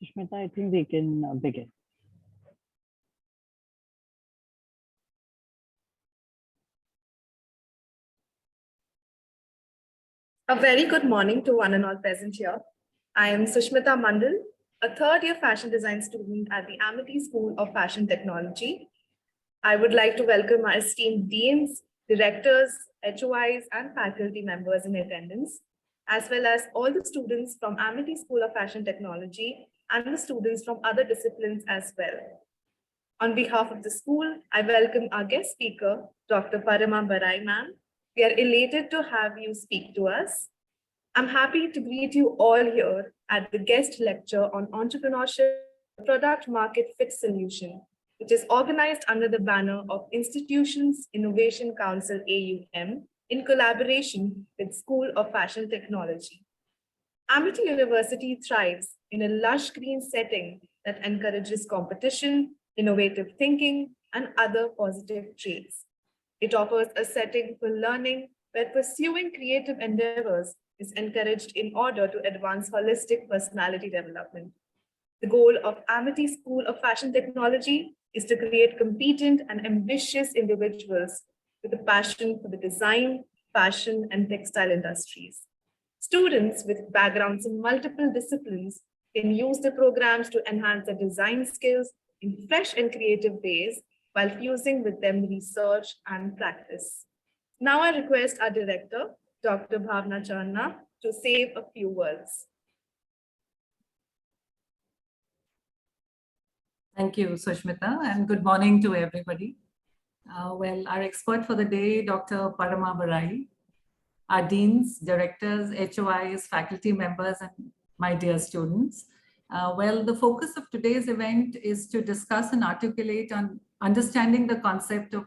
Sushmita, I think we can begin. A very good morning to one and all present here. I am Sushmita Mandal, a third-year fashion design student at the Amity School of Fashion Technology. I would like to welcome our esteemed deans, directors, HOIs, and faculty members in attendance, as well as all the students from Amity School of Fashion Technology and the students from other disciplines as well. On behalf of the school, I welcome our guest speaker, Dr. Parama Barai ma'am. We are elated to have you speak to us. I'm happy to greet you all here at the guest lecture on entrepreneurship, product market fit solution, which is organized under the banner of Institutions Innovation Council AUM in collaboration with School of Fashion Technology. Amity University thrives in a lush green setting that encourages competition, innovative thinking, and other positive traits. It offers a setting for learning where pursuing creative endeavors is encouraged in order to advance holistic personality development. The goal of Amity School of Fashion Technology is to create competent and ambitious individuals with a passion for the design, fashion, and textile industries. Students with backgrounds in multiple disciplines can use the programs to enhance their design skills in fresh and creative ways while fusing with them research and practice. Now I request our director, Dr. Bhavna Channa, to say a few words. Thank you, Sushmita, and good morning to everybody. Our expert for the day, Dr. Parama Barai, our deans, directors, HOIs, faculty members, and my dear students. The focus of today's event is to discuss and articulate on understanding the concept of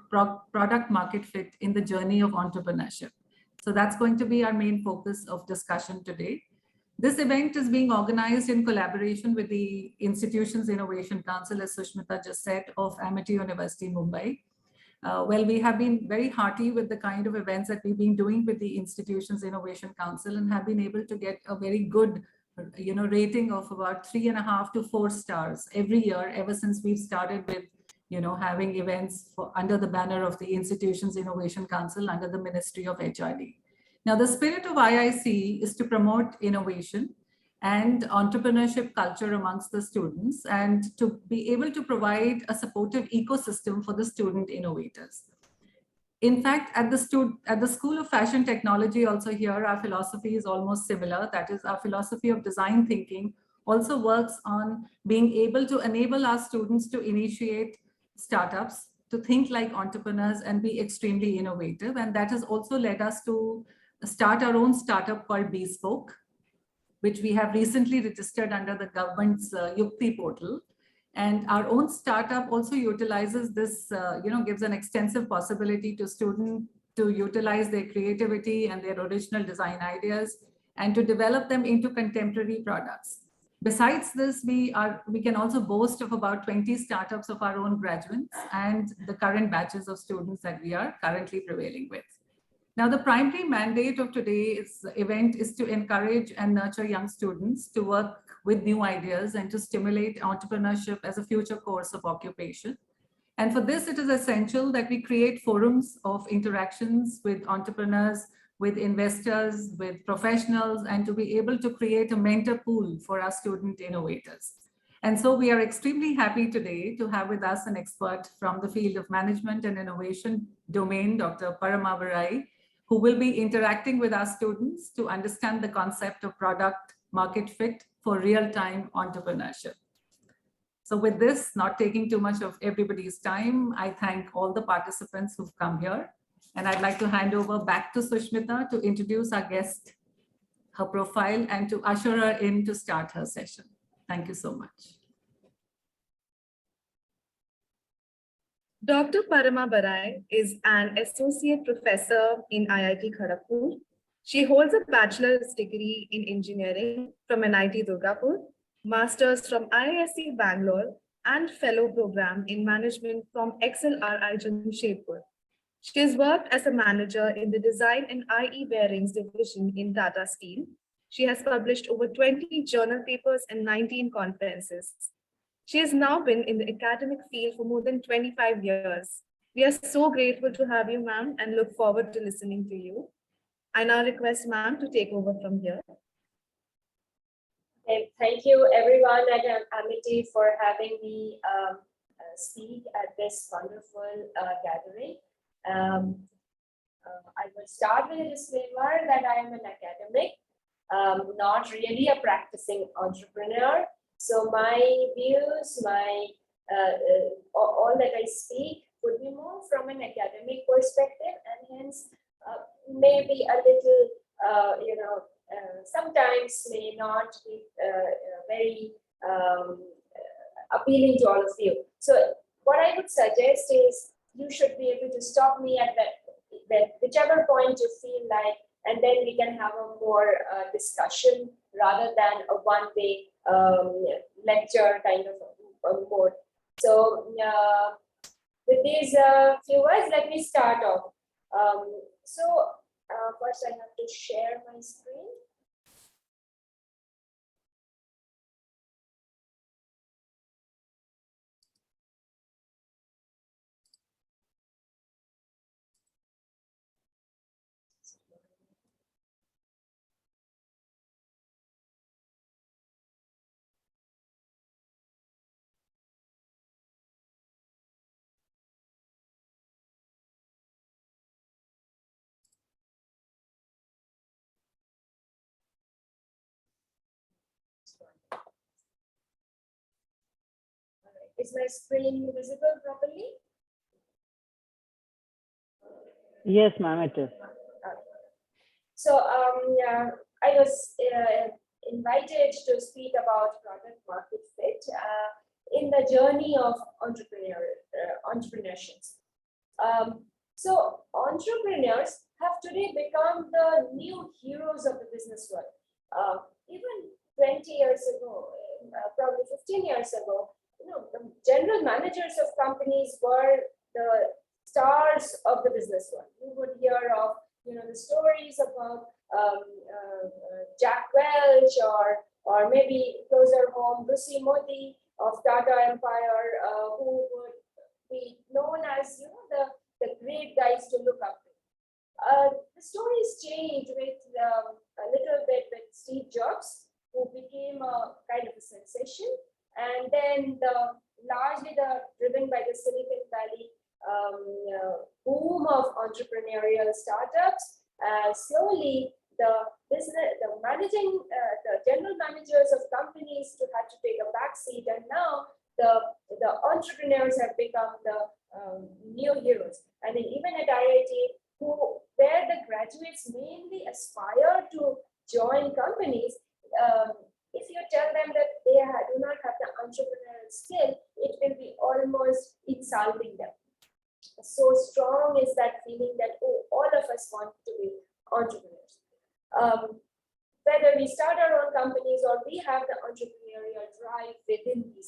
product market fit in the journey of entrepreneurship. So that's going to be our main focus of discussion today. This event is being organized in collaboration with the Institutions Innovation Council, as Sushmita just said, of Amity University, Mumbai. We have been very hearty with the kind of events that we've been doing with the Institutions Innovation Council and have been able to get a very good rating of about 3.5 to 4 stars every year ever since we've started with having events under the banner of the Institutions Innovation Council under the Ministry of HRD. Now, the spirit of IIC is to promote innovation and entrepreneurship culture amongst the students and to be able to provide a supportive ecosystem for the student innovators. In fact, at the School of Fashion Technology also here, our philosophy is almost similar. That is, our philosophy of design thinking also works on being able to enable our students to initiate startups, to think like entrepreneurs and be extremely innovative. And that has also led us to start our own startup called Bespoke, which we have recently registered under the government's Yukti portal. And our own startup also utilizes this, gives an extensive possibility to students to utilize their creativity and their original design ideas and to develop them into contemporary products. Besides this, we can also boast of about 20 startups of our own graduates and the current batches of students that we are currently prevailing with. Now, the primary mandate of today's event is to encourage and nurture young students to work with new ideas and to stimulate entrepreneurship as a future course of occupation. And for this, it is essential that we create forums of interactions with entrepreneurs, with investors, with professionals, and to be able to create a mentor pool for our student innovators. And so we are extremely happy today to have with us an expert from the field of management and innovation domain, Dr. Parama Barai, who will be interacting with our students to understand the concept of product market fit for real-time entrepreneurship. So with this, not taking too much of everybody's time, I thank all the participants who've come here. And I'd like to hand over back to Sushmita to introduce our guest, her profile, and to usher her in to start her session. Thank you so much. Dr. Parama Barai is an associate professor in IIT Kharagpur. She holds a bachelor's degree in engineering from NIT Durgapur, master's from IISc Bangalore, and fellow program in management from XLRI Jamshedpur. She has worked as a manager in the design and IE bearings division in Tata Steel She has published over 20 journal papers and 19 conferences. She has now been in the academic field for more than 25 years. We are so grateful to have you, ma'am, and look forward to listening to you. I now request ma'am to take over from here. Okay, thank you everyone at Amity for having me speak at this wonderful gathering. I will start with a disclaimer that I am an academic, not really a practicing entrepreneur. So my views, all that I speak would be more from an academic perspective, and hence maybe a little, sometimes may not be very appealing to all of you. So what I would suggest is you should be able to stop me at that whichever point you feel like, and then we can have a more discussion rather than a one-way lecture kind of mode. So with these few words, let me start off. First I have to share my screen. Is my screen visible properly? Yes, ma'am, it is. So I was invited to speak about product market fit in the journey of entrepreneurship. So entrepreneurs have today become the new heroes of the business world. Even 20 years ago, probably 15 years ago, the general managers of companies were the stars of the business world. You would hear of, the stories about Jack Welch or maybe closer home, Lucy Modi of Tata Empire, who would be known as, the great guys to look up to. The stories changed with a little bit with Steve Jobs, who became a kind of a sensation. And then largely driven by the Silicon Valley boom of entrepreneurial startups, slowly the general managers of companies had to take a backseat, and now the entrepreneurs have become the new heroes. I mean, even at IIT, where the graduates mainly aspire to join companies, if you tell them that they do not have the entrepreneurial skill, it will be almost insulting them. So strong is that feeling that, all of us want to be entrepreneurs. Whether we start our own companies or we have the entrepreneurial drive within the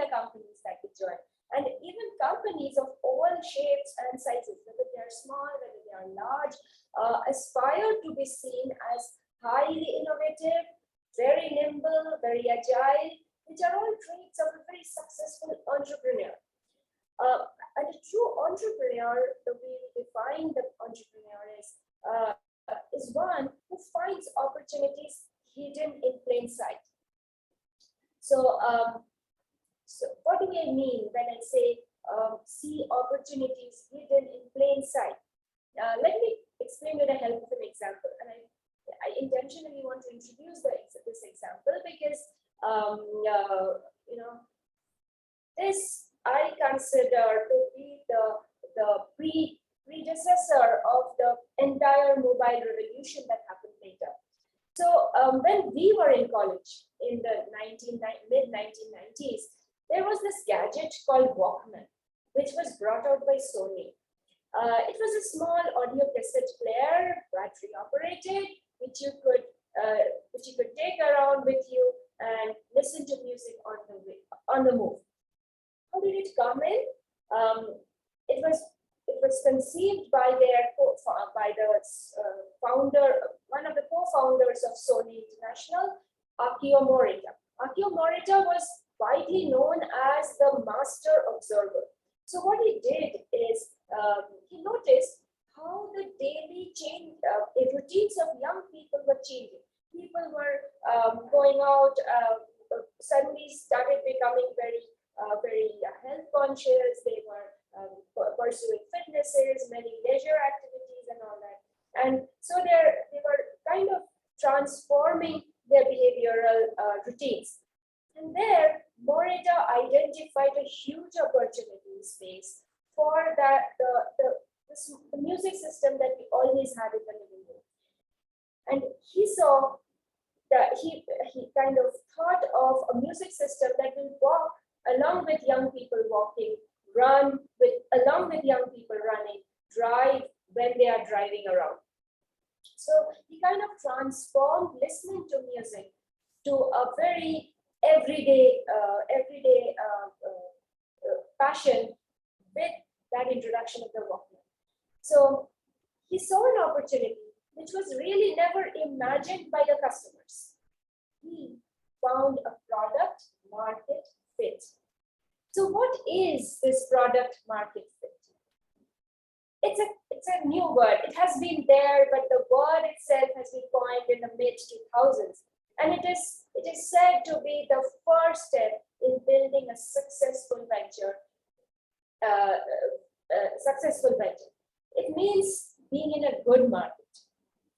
companies that we join. And even companies of all shapes and sizes, whether they are small, whether they are large, aspire to be seen as highly innovative, very nimble, very agile, which are all traits of a very successful entrepreneur. And a true entrepreneur, the way we define the entrepreneur is one who finds opportunities hidden in plain sight. So, what do I mean when I say see opportunities hidden in plain sight? Let me explain with the help of an example. And I intentionally want to introduce this example because, this I consider to be the predecessor of the entire mobile revolution that happened later. So when we were in college in the mid-1990s, there was this gadget called Walkman, which was brought out by Sony. It was a small audio cassette player, battery operated, which you could take around with you and listen to music on the move. How did it come in? It it was conceived by founder, one of the co-founders of Sony International, Akio Morita. Akio Morita was widely known as the master observer. So what he did is he noticed how the daily routines of young people were changing. People were going out, suddenly started becoming very health conscious. They were pursuing fitnesses, many leisure activities and all that. And so they were kind of transforming their behavioral routines. And there, Morita identified a huge opportunity space for the music system that we always had in the living room. And he saw that he kind of thought of a music system that will walk along with young people walking, run along with young people running, drive when they are driving around. So he kind of transformed listening to music to a very everyday passion with that introduction of the Walkman. So he saw an opportunity which was really never imagined by the customers. He found a product market fit. So what is this product market fit? It's a new word. It has been there, but the word itself has been coined in the mid-2000s. And it is said to be the first step in building a successful venture. It means being in a good market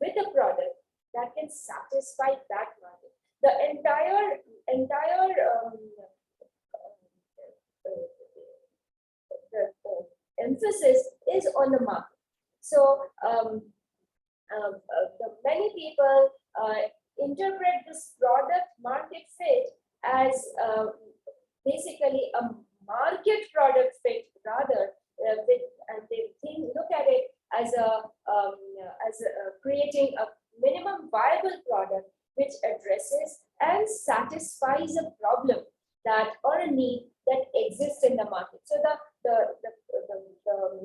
with a product that can satisfy that market. The entire emphasis is on the market. So many people interpret this product market fit as basically a market product fit rather, and they look at it as creating a minimum viable product which addresses and satisfies a problem that or a need that exists in the market. So the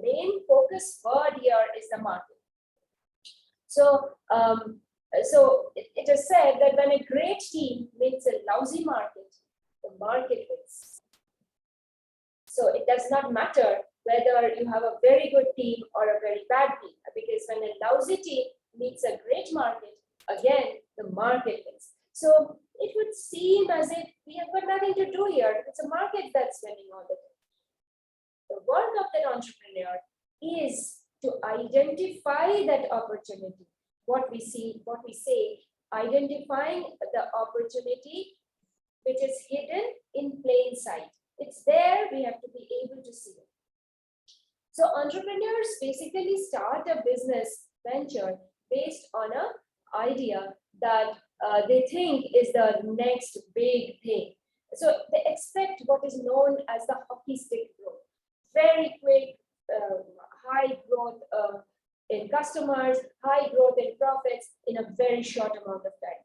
main focus word here is the market. So it is said that when a great team meets a lousy market, the market wins. So it does not matter whether you have a very good team or a very bad team, because when a lousy team meets a great market, again, the market wins. So it would seem as if we have got nothing to do here. It's a market that's winning all the time. The work of that entrepreneur is to identify that opportunity. What we say, identifying the opportunity which is hidden in plain sight. It's there, we have to be able to see it. So entrepreneurs basically start a business venture based on an idea that they think is the next big thing. So they expect what is known as the hockey stick growth. Very quick, high growth in customers, high growth in profits in a very short amount of time.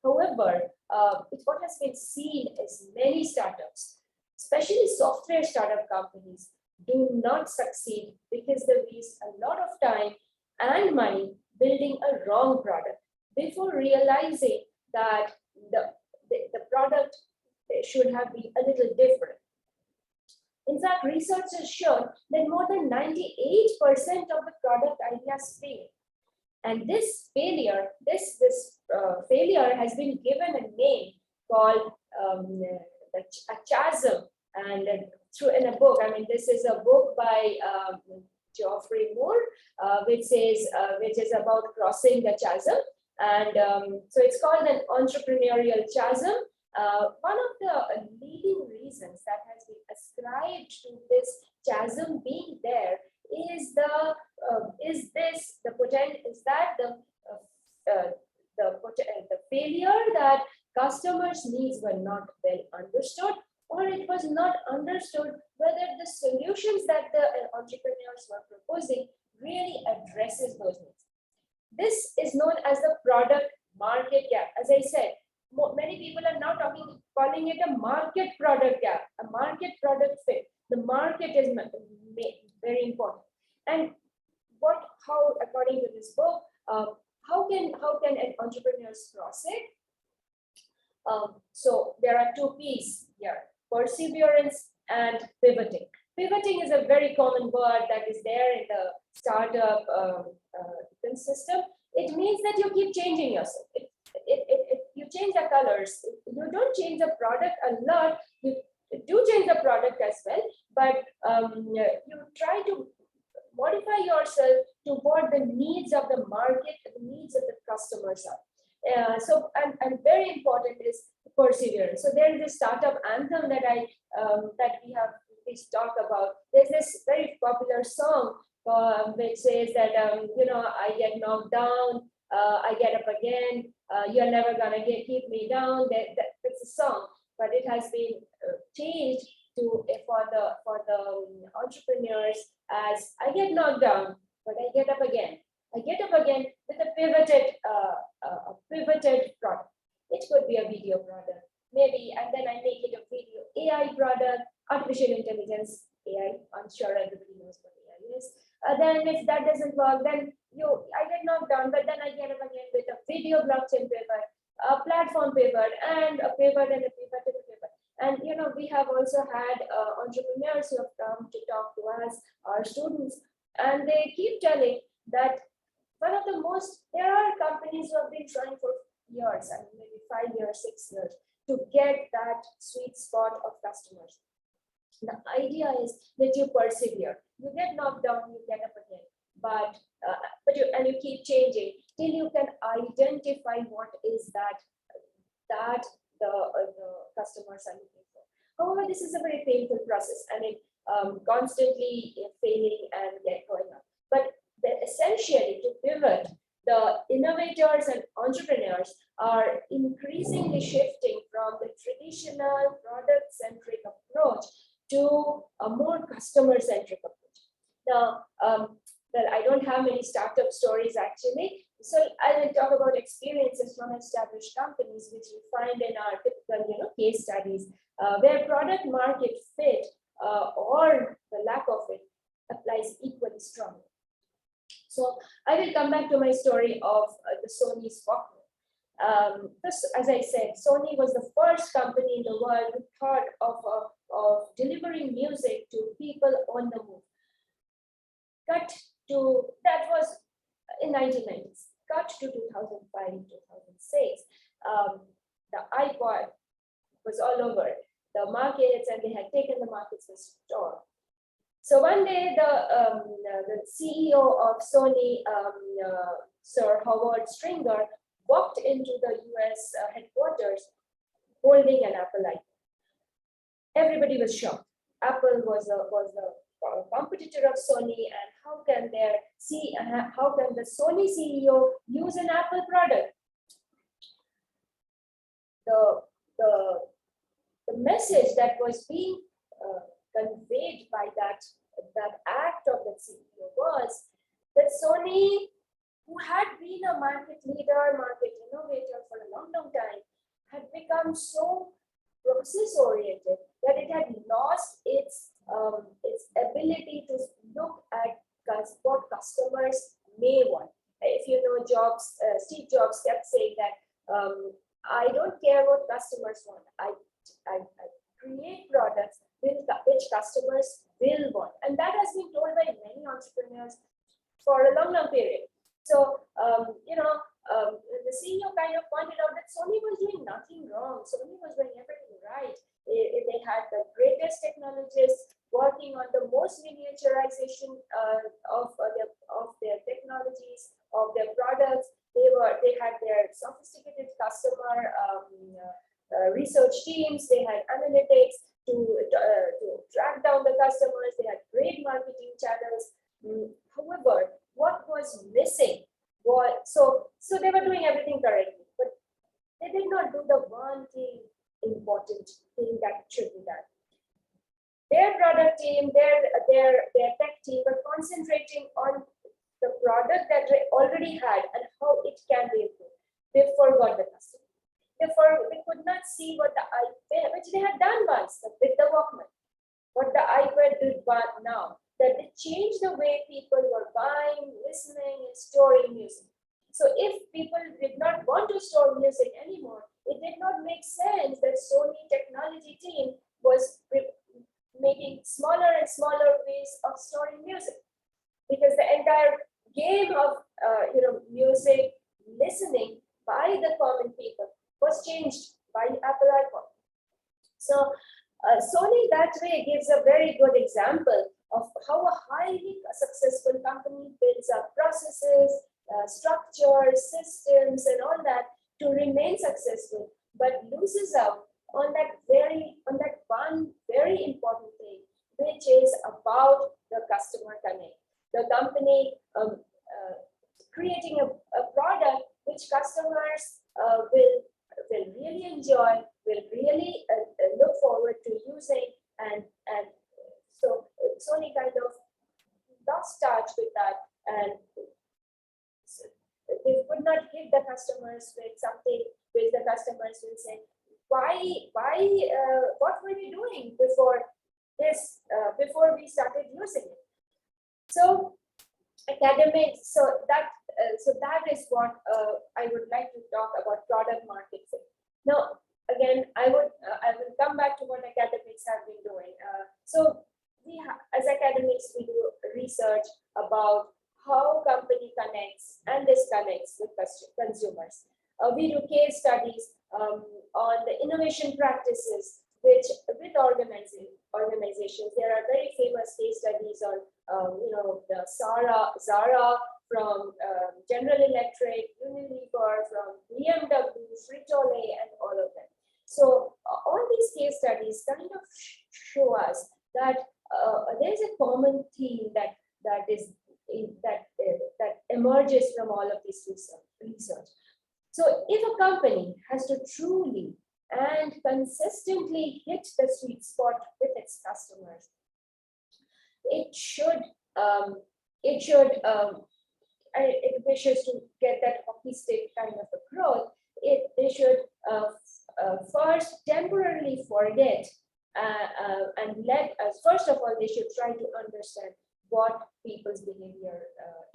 However, what has been seen is many startups, especially software startup companies, do not succeed because they waste a lot of time and money building a wrong product before realizing that the product should have been a little different. In fact, research has shown that more than 98% of the product ideas fail. And this failure, failure has been given a name called a chasm. And in a book, I mean, this is a book by Geoffrey Moore, which is about crossing the chasm. And so it's called an entrepreneurial chasm. One of the leading reasons that has been ascribed to this chasm being there is the failure that customers' needs were not well understood, or it was not understood whether the solutions that the entrepreneurs were proposing really addresses those needs. This is known as the product market gap. As I said, many people are now calling it a market product gap, a market product fit. The market is very important. this book, how can an entrepreneur's proceed? So there are two P's here: perseverance and pivoting. Pivoting is a very common word that is there in the startup system. It means that you keep changing yourself. You change the colors. You don't change the product a lot. You do change the product as well, but you try to modify yourself to what the needs of the market, the needs of the customers are. And very important is perseverance. So there is a startup anthem that we talk about. There's this very popular song which says that I get knocked down, I get up again. You're never gonna keep me down. That's a song, but it has been changed to for the entrepreneurs as I get knocked down, but I get up again. I get up again with a pivoted product. It could be a video product, maybe, and then I make it a video AI product, artificial intelligence, AI. I'm sure everybody knows what AI is. Then if that doesn't work, then I get knocked down, but then I get up again with a video blockchain pivot, a platform pivot, and a pivot and a pivot and a pivot. And we have also had entrepreneurs who have come to talk to us, our students, and they keep telling that there are companies who have been trying for years, and maybe 5 years, 6 years, to get that sweet spot of customers. The idea is that you persevere. You get knocked down, you get up again, but you keep changing till you can identify what is that the customers are looking for. However, this is a very painful process, and it constantly failing and going up. But essentially, to pivot, the innovators and entrepreneurs are increasingly shifting from the traditional product-centric approach to a more customer-centric approach. Now, I don't have many startup stories actually, so I will talk about experiences from established companies, which we find in our typical case studies, where product market fit or the lack of it applies equally strongly. So I will come back to my story of the Sony's Walkman. As I said, Sony was the first company in the world who thought of delivering music to people on the move. That was in 1990s. Cut to 2005, 2006. The iPod was all over the markets, and they had taken the markets by storm. So one day, the CEO of Sony, Sir Howard Stringer, walked into the US headquarters holding an Apple iPhone. Everybody was shocked. Apple was a competitor of Sony, and how can the Sony CEO use an Apple product? The message that was being conveyed by that act of the CEO was that Sony, who had been a market leader, market innovator for a long time, had become so process-oriented that it had lost its ability to look at what customers may want. If you know Steve Jobs kept saying that, I don't care what customers want. I create products which customers will want. And that has been told by many entrepreneurs for a long period. So, the CEO kind of pointed out that Sony was doing nothing wrong. Sony was doing everything right. They had the greatest technologists working on the most miniaturization of their technologies, of their products. They had their sophisticated customer research teams. They had analytics to track down the customers. They had great marketing channels. However, what was missing was so they were doing everything correctly, but they did not do the one important thing that should be done. Their product team, their tech team were concentrating on the product that they already had and how it can be improved. They forgot the customer. They could not see what the iPad, which they had done once with the Walkman, what the iPad did now. that they changed the way people were buying, listening, and storing music. So if people did not want to store music anymore, it did not make sense that Sony technology team was making smaller and smaller ways of storing music, because the entire game of music listening by the common people was changed by Apple iPod. So Sony that way gives a very good example of how a highly successful company builds up processes, structures, systems, and all that to remain successful, but loses out on that one very important thing, which is about the customer connect. The company creating a product which customers will really enjoy, will really look forward to using, and so Sony kind of lost touch with that, and they could not give the customers with something which the customers will say, what were we doing before this, before we started using it? So academics, so that is what I would like to talk about, product market fit. Now, again, I will come back to what academics have been doing. So as academics, we do research about how company connects and disconnects with consumers. We do case studies on the innovation practices with organizations. There are very famous case studies on the Zara from General Electric, Unilever, from BMW, Frito-Lay, and all of them. So all these case studies kind of show us that there's a common theme that emerges from all of this research. So if a company has to truly and consistently hit the sweet spot with its customers, it should wishes to get that hockey stick kind of a growth, they should first temporarily forget and let us, first of all, they should try to understand what people's behavior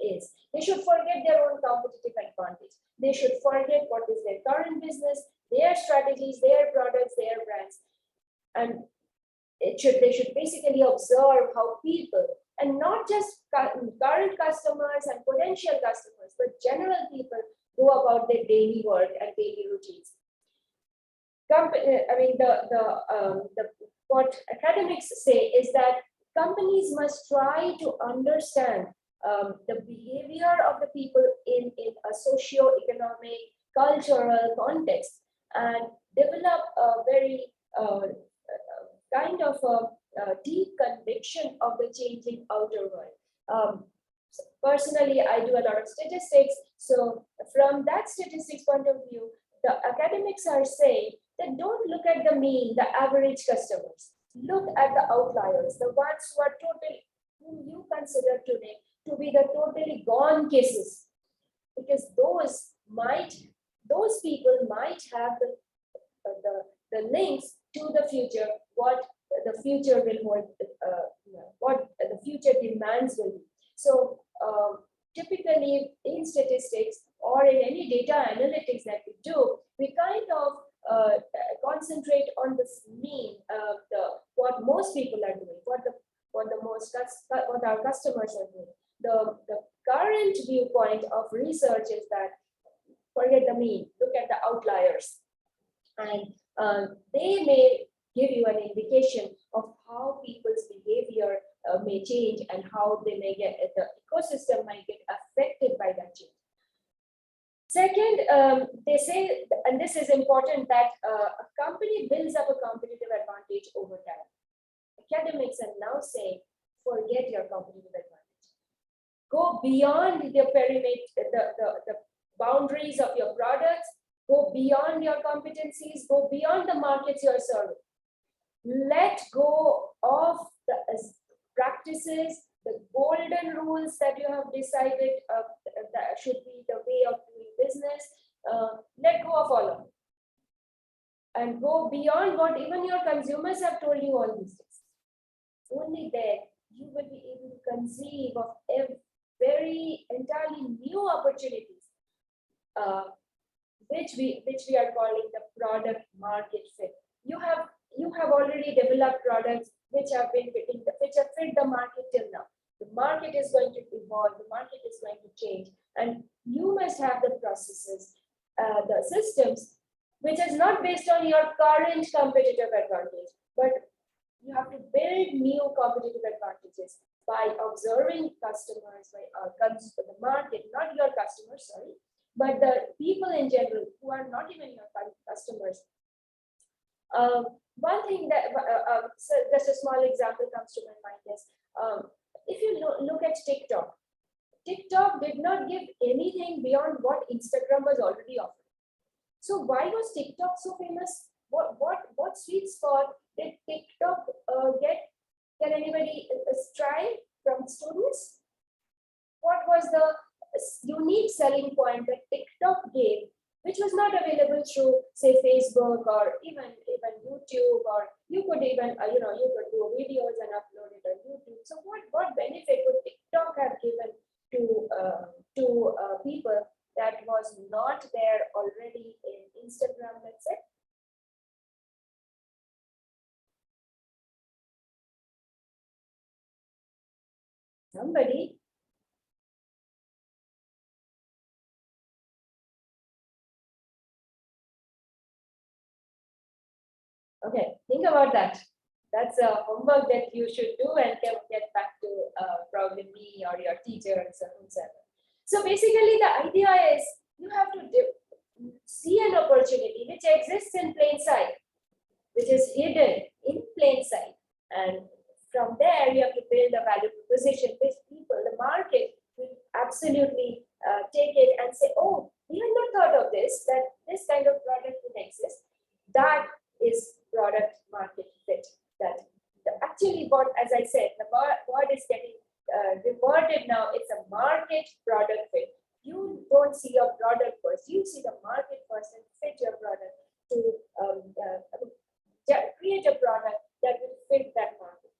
is. They should forget their own competitive advantage. They should forget what is their current business, their strategies, their products, their brands. And they should basically observe how people, and not just current customers and potential customers, but general people go about their daily work and daily routines. What academics say is that companies must try to understand the behavior of the people in a socio-economic, cultural context, and develop a very kind of a deep conviction of the changing outer world. Personally, I do a lot of statistics. So from that statistics point of view, the academics are saying that don't look at the mean, the average customers. Look at the outliers, the ones whom you consider today to be the totally gone cases, because those people might have the links to the future, what the future will hold, what the future demands will be. So typically in statistics or in any data analytics that we do, we kind of concentrate on this mean, what most people are doing, what our customers are doing. The current viewpoint of research is that forget the mean, look at the outliers, and they may give you an indication of how people's behavior may change and how they may get, the ecosystem might get affected by that change. Second, they say, and this is important, that a company builds up a competitive advantage over time. Academics are now saying, forget your competitive advantage. Go beyond the perimeter, the boundaries of your products, go beyond your competencies, go beyond the markets you're serving. Let go of the practices, the golden rules that you have decided that should be the way of doing business. Let go of all of it. And go beyond what even your consumers have told you all these days. Only there you will be able to conceive of a very entirely new opportunities, which we are calling the product market fit. You have already developed products which have fit the market till now. The market is going to evolve, the market is going to change, and you must have the processes, the systems, which is not based on your current competitive advantage, but you have to build new competitive advantages by observing customers, by the market, not your customers, sorry, but the people in general who are not even your customers. One thing that, so just a small example comes to my mind is, if you look at TikTok, TikTok did not give anything beyond what Instagram was already offering. So why was TikTok so famous? What sweet spot did TikTok get? Can anybody try from students? What was the unique selling point that TikTok gave, which was not available through, say, Facebook or even YouTube, or you could even you could do videos and upload it on YouTube. So what benefit would TikTok have given to people that was not there already in Instagram, let's say? Somebody? Okay, think about that. That's a homework that you should do and get back to probably me or your teacher and so on. So basically the idea is you have to see an opportunity which exists in plain sight, which is hidden in plain sight. And from there, you have to build a value proposition which people, the market, will absolutely take it and say, oh, we had not thought of this, that this kind of product would exist. That is product market fit. That actually what, as I said, the word is getting reverted now. It's a market product fit. You don't see your product first. You see the market first and fit your product to create a product that will fit that market.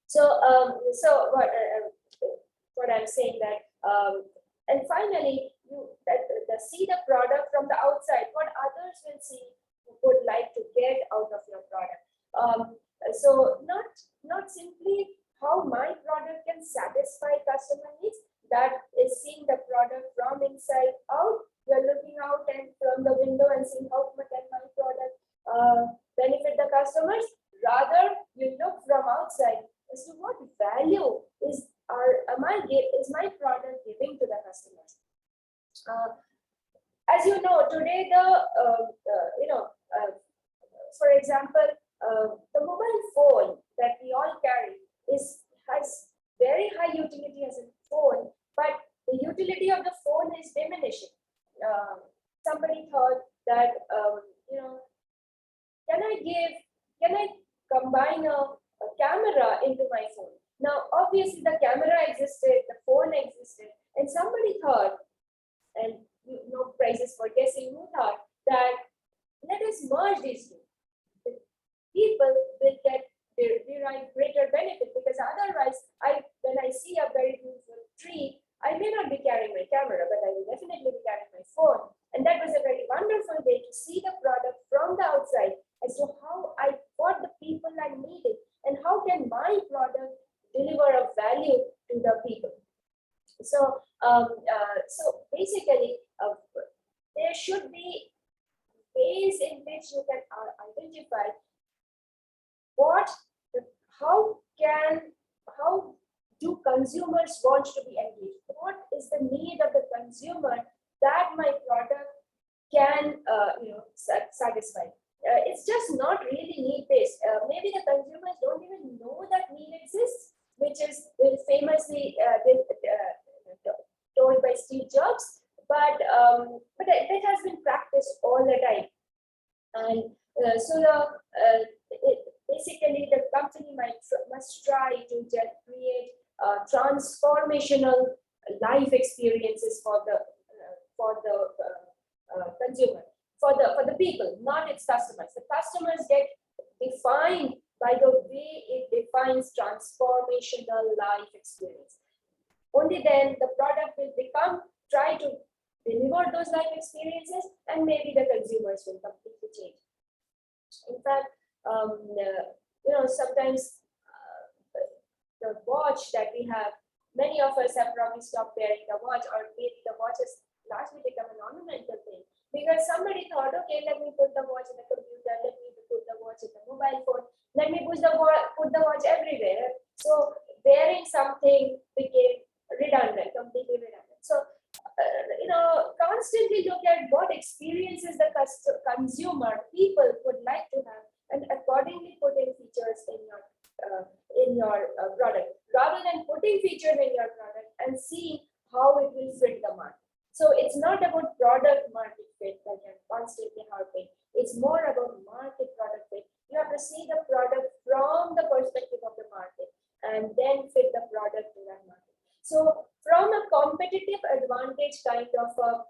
So, what I'm saying that, and finally, you see the product from the outside. What others will see, would like to get out of your product. So not simply how my product can satisfy customer needs. That is seeing the product from inside out. You're looking out and from the window and seeing how much can my product benefit the customers. Rather, you look from outside as to what value is my product giving to the customers. As you know, today for example, the mobile phone that we all carry has very high utility as a phone, but the utility of the phone is diminishing. Somebody thought that can I combine a camera into my phone? Now, obviously, the camera existed, the phone existed, and somebody thought, and no prizes for guessing who thought, that let us merge these two. The people will derive greater benefit, because otherwise, when I see a very beautiful tree, I may not be carrying my camera, but I will definitely be carrying my phone. And that was a very wonderful way to see the product from the outside as to what the people are needing and how can my product deliver a value to the people. So, so basically, there should be ways in which you can identify how do consumers want to be engaged? What is the need of the consumer that my product can satisfy? It's just not really need-based. Maybe the consumers don't even know that need exists, which is famously told by Steve Jobs, but that has been practiced all the time. And basically the company must try to create transformational life experiences for the consumer, for the people, not its customers. The customers get defined by the way it defines defines transformational life experience. Only then the product will try to deliver those life experiences, and maybe the consumers will completely change. In fact, sometimes the watch that we have, many of us have probably stopped wearing the watch, or maybe the watch has largely become an ornamental thing because somebody thought, okay, let me put the watch in the computer, let me put the watch in the mobile phone, let me put the watch everywhere. So wearing something became redundant, completely redundant. So constantly look at what experiences the people would like to have, and accordingly put in features in your product, rather than putting features in your product and see how it will fit the market. So it's not about product market fit that you're constantly harping. It's more about market product fit. You have to see the product from the perspective of the market and then fit the product to that market. So from a competitive advantage kind of a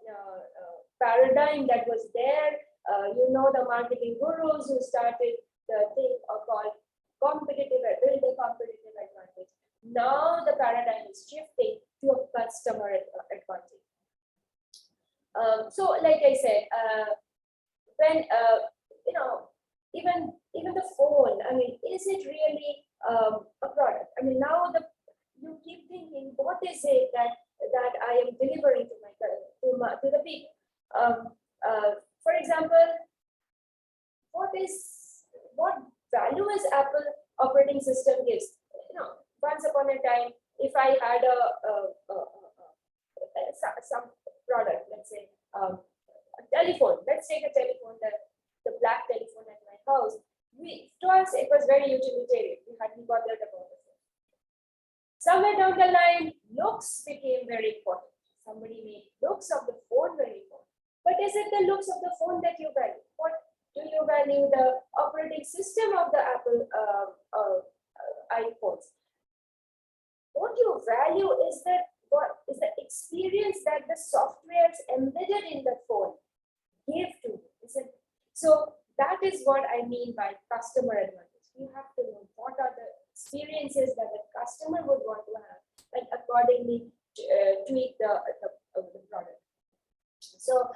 paradigm that was there, the marketing gurus who started the thing called build a competitive advantage. Now the paradigm is shifting to a customer advantage. So like I said, when even the phone, I mean, is it really a product? I mean, now you keep thinking, what is it that I am delivering to the people? For example, what value is Apple operating system gives? Once upon a time, if I had some product, let's say a telephone. Let's take a telephone, the black telephone at my house. To us, it was very utilitarian. We hadn't bothered about it. Somewhere down the line, looks became very important. Somebody made looks of the phone very important. But is it the looks of the phone that you value? What do you value? The operating system of the Apple iPhones. What you value is the experience that the softwares embedded in the phone give to you. So that is what I mean by customer advantage. You have to know what are the experiences that the customer would want to have, and accordingly tweak the product. So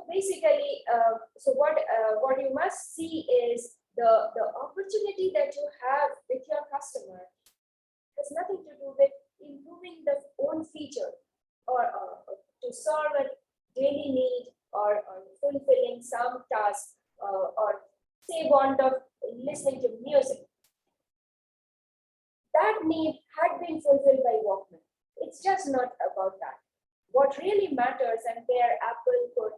basically, what you must see is the opportunity that you have with your customer has nothing to do with improving the own feature or to solve a daily need or fulfilling some task or say want of listening to music. That need had been fulfilled by Walkman. It's just not about that. What really matters, and where Apple could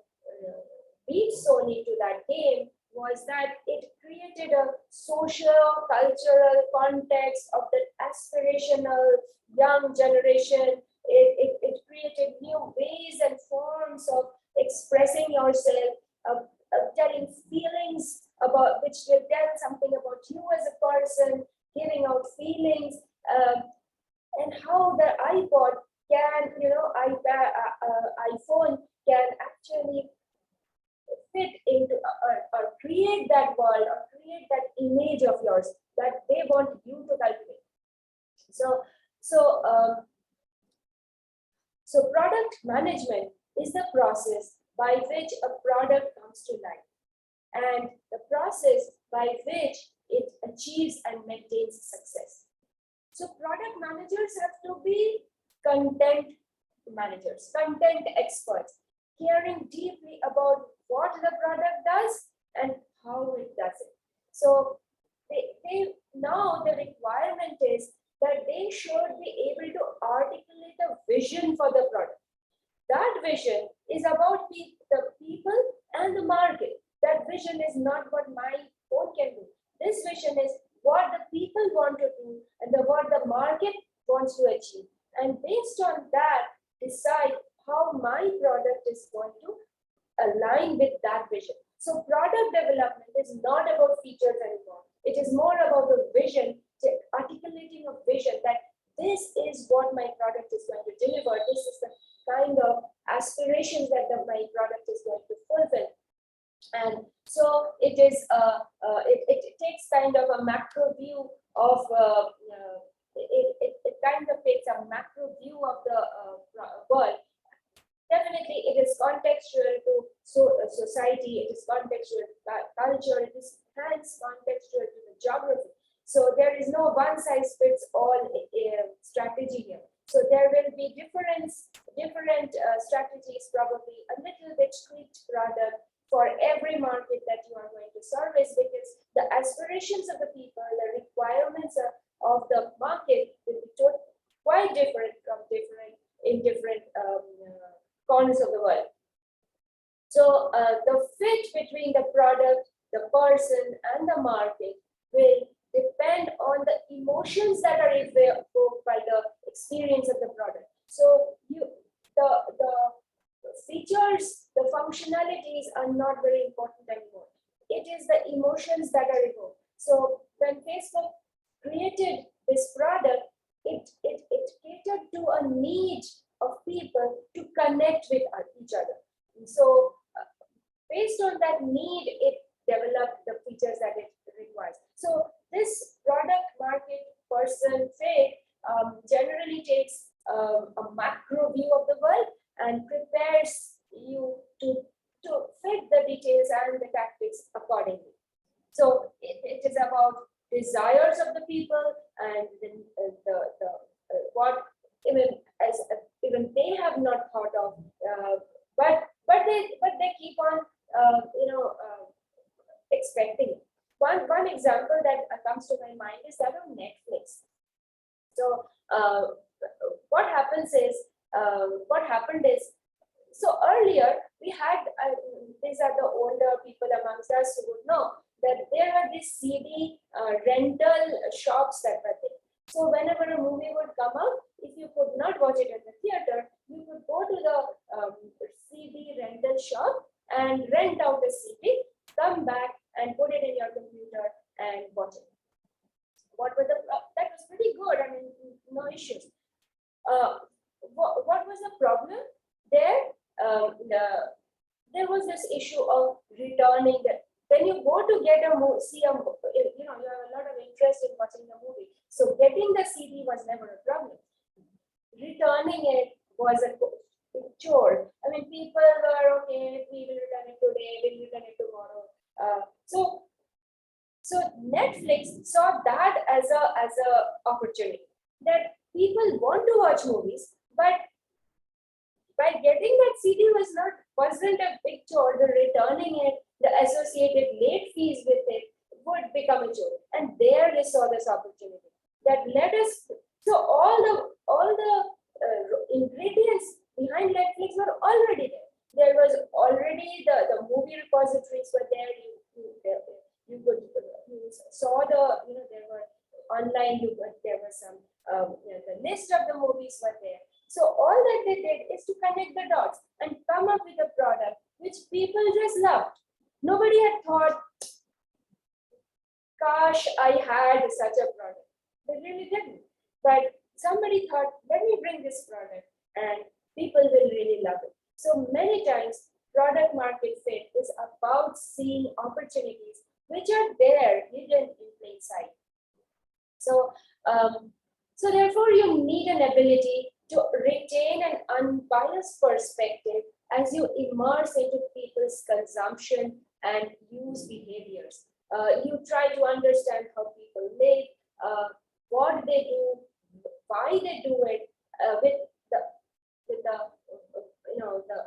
beat Sony to that game, was that it created a social, cultural context of the aspirational young generation. It created new ways and forms of expressing yourself, telling feelings about which will tell something about you as a person, giving out feelings, and how the iPod can, iPhone can actually fit into or create that world or create that image of yours that they want you to cultivate. So product management is the process by which a product comes to life, and the process by which it achieves and maintains success. So product managers have to be content managers, content experts, caring deeply about what the product does and how it does it. So now the requirement is that they should be able to articulate a vision for the product. That vision is about the people and the market. That vision is not what my phone can do. This vision is what the people want to do and what the market wants to achieve. And based on that, decide how my product is going to align with that vision. So product development is not about features anymore. It is more about a vision, articulating a vision that this is what my product is going to deliver. This is the kind of aspirations that my product is going to fulfill. And so it is, it takes kind of a macro view of, it kind of takes a macro view of the world. Definitely, it is contextual to society, it is contextual to culture, it is hence contextual to the geography. So there is no one size fits all strategy here. So there will be different strategies, probably a little bit tweaked product for every market that you are going to service, because the aspirations of the people, the requirements of the market will be quite different in different corners of the world. So the fit between the product, the person, and the market will depend on the emotions that are evoked by the experience of the product. So the features, the functionalities are not very important anymore. It is the emotions that are evoked. So when Facebook created this product, it catered to a need of people to connect with each other. So based on that need, it developed the features that it requires. So this product, market, person fit generally takes a macro view of the world and prepares you to fit the details and the tactics accordingly. So it is about desires of the people and what even they have not thought of, but they keep on expecting it. One example that comes to my mind is that of Netflix. So what happened is, so earlier we had, these are the older people amongst us who would know that there were these CD rental shops that were there. So whenever a movie would come out, if you could not watch it at the theater, you could go to the CD rental shop and rent out the CD, come back and put it in your computer and watch it. That was pretty good. I mean, no issues. What was the problem there? There was this issue of returning the. When you go to get a movie, you have a lot of interest in watching the movie. So getting the CD was never a problem. Returning it was a chore. I mean, people were okay. We will return it today. We'll return it tomorrow. So Netflix saw that as a opportunity that people want to watch movies, but by getting that CD wasn't a big chore. The returning it, the associated late fees with it would become a chore. And there they saw this opportunity that let us. So all the ingredients behind Netflix were already there. There was already the movie repositories were there. You saw there were online. There was some the list of the movies were there. So all that they did is to connect the dots and come up with a product which people just loved. Nobody had thought, gosh, I had such a product. They really didn't. But somebody thought, let me bring this product and people will really love it. So many times, product market fit is about seeing opportunities which are there, hidden in plain sight. So, so therefore, you need an ability to retain an unbiased perspective as you immerse into people's consumption and use behaviors. You try to understand how people live, what they do, why they do it, with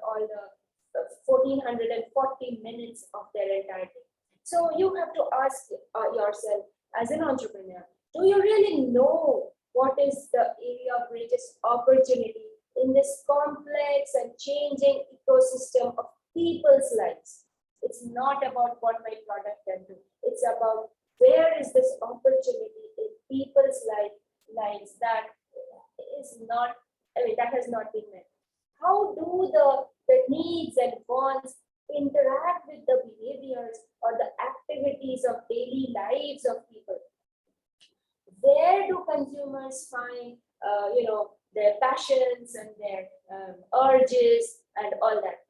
all the 1440 minutes of their entire day. So you have to ask yourself as an entrepreneur, do you really know what is the area of greatest opportunity in this complex and changing ecosystem of people's lives? It's not about what my product can do. It's about where is this opportunity in people's lives that is not, that has not been met. How do the needs and wants interact with the behaviors or the activities of daily lives of people? Where do consumers find, their passions and their urges and all that?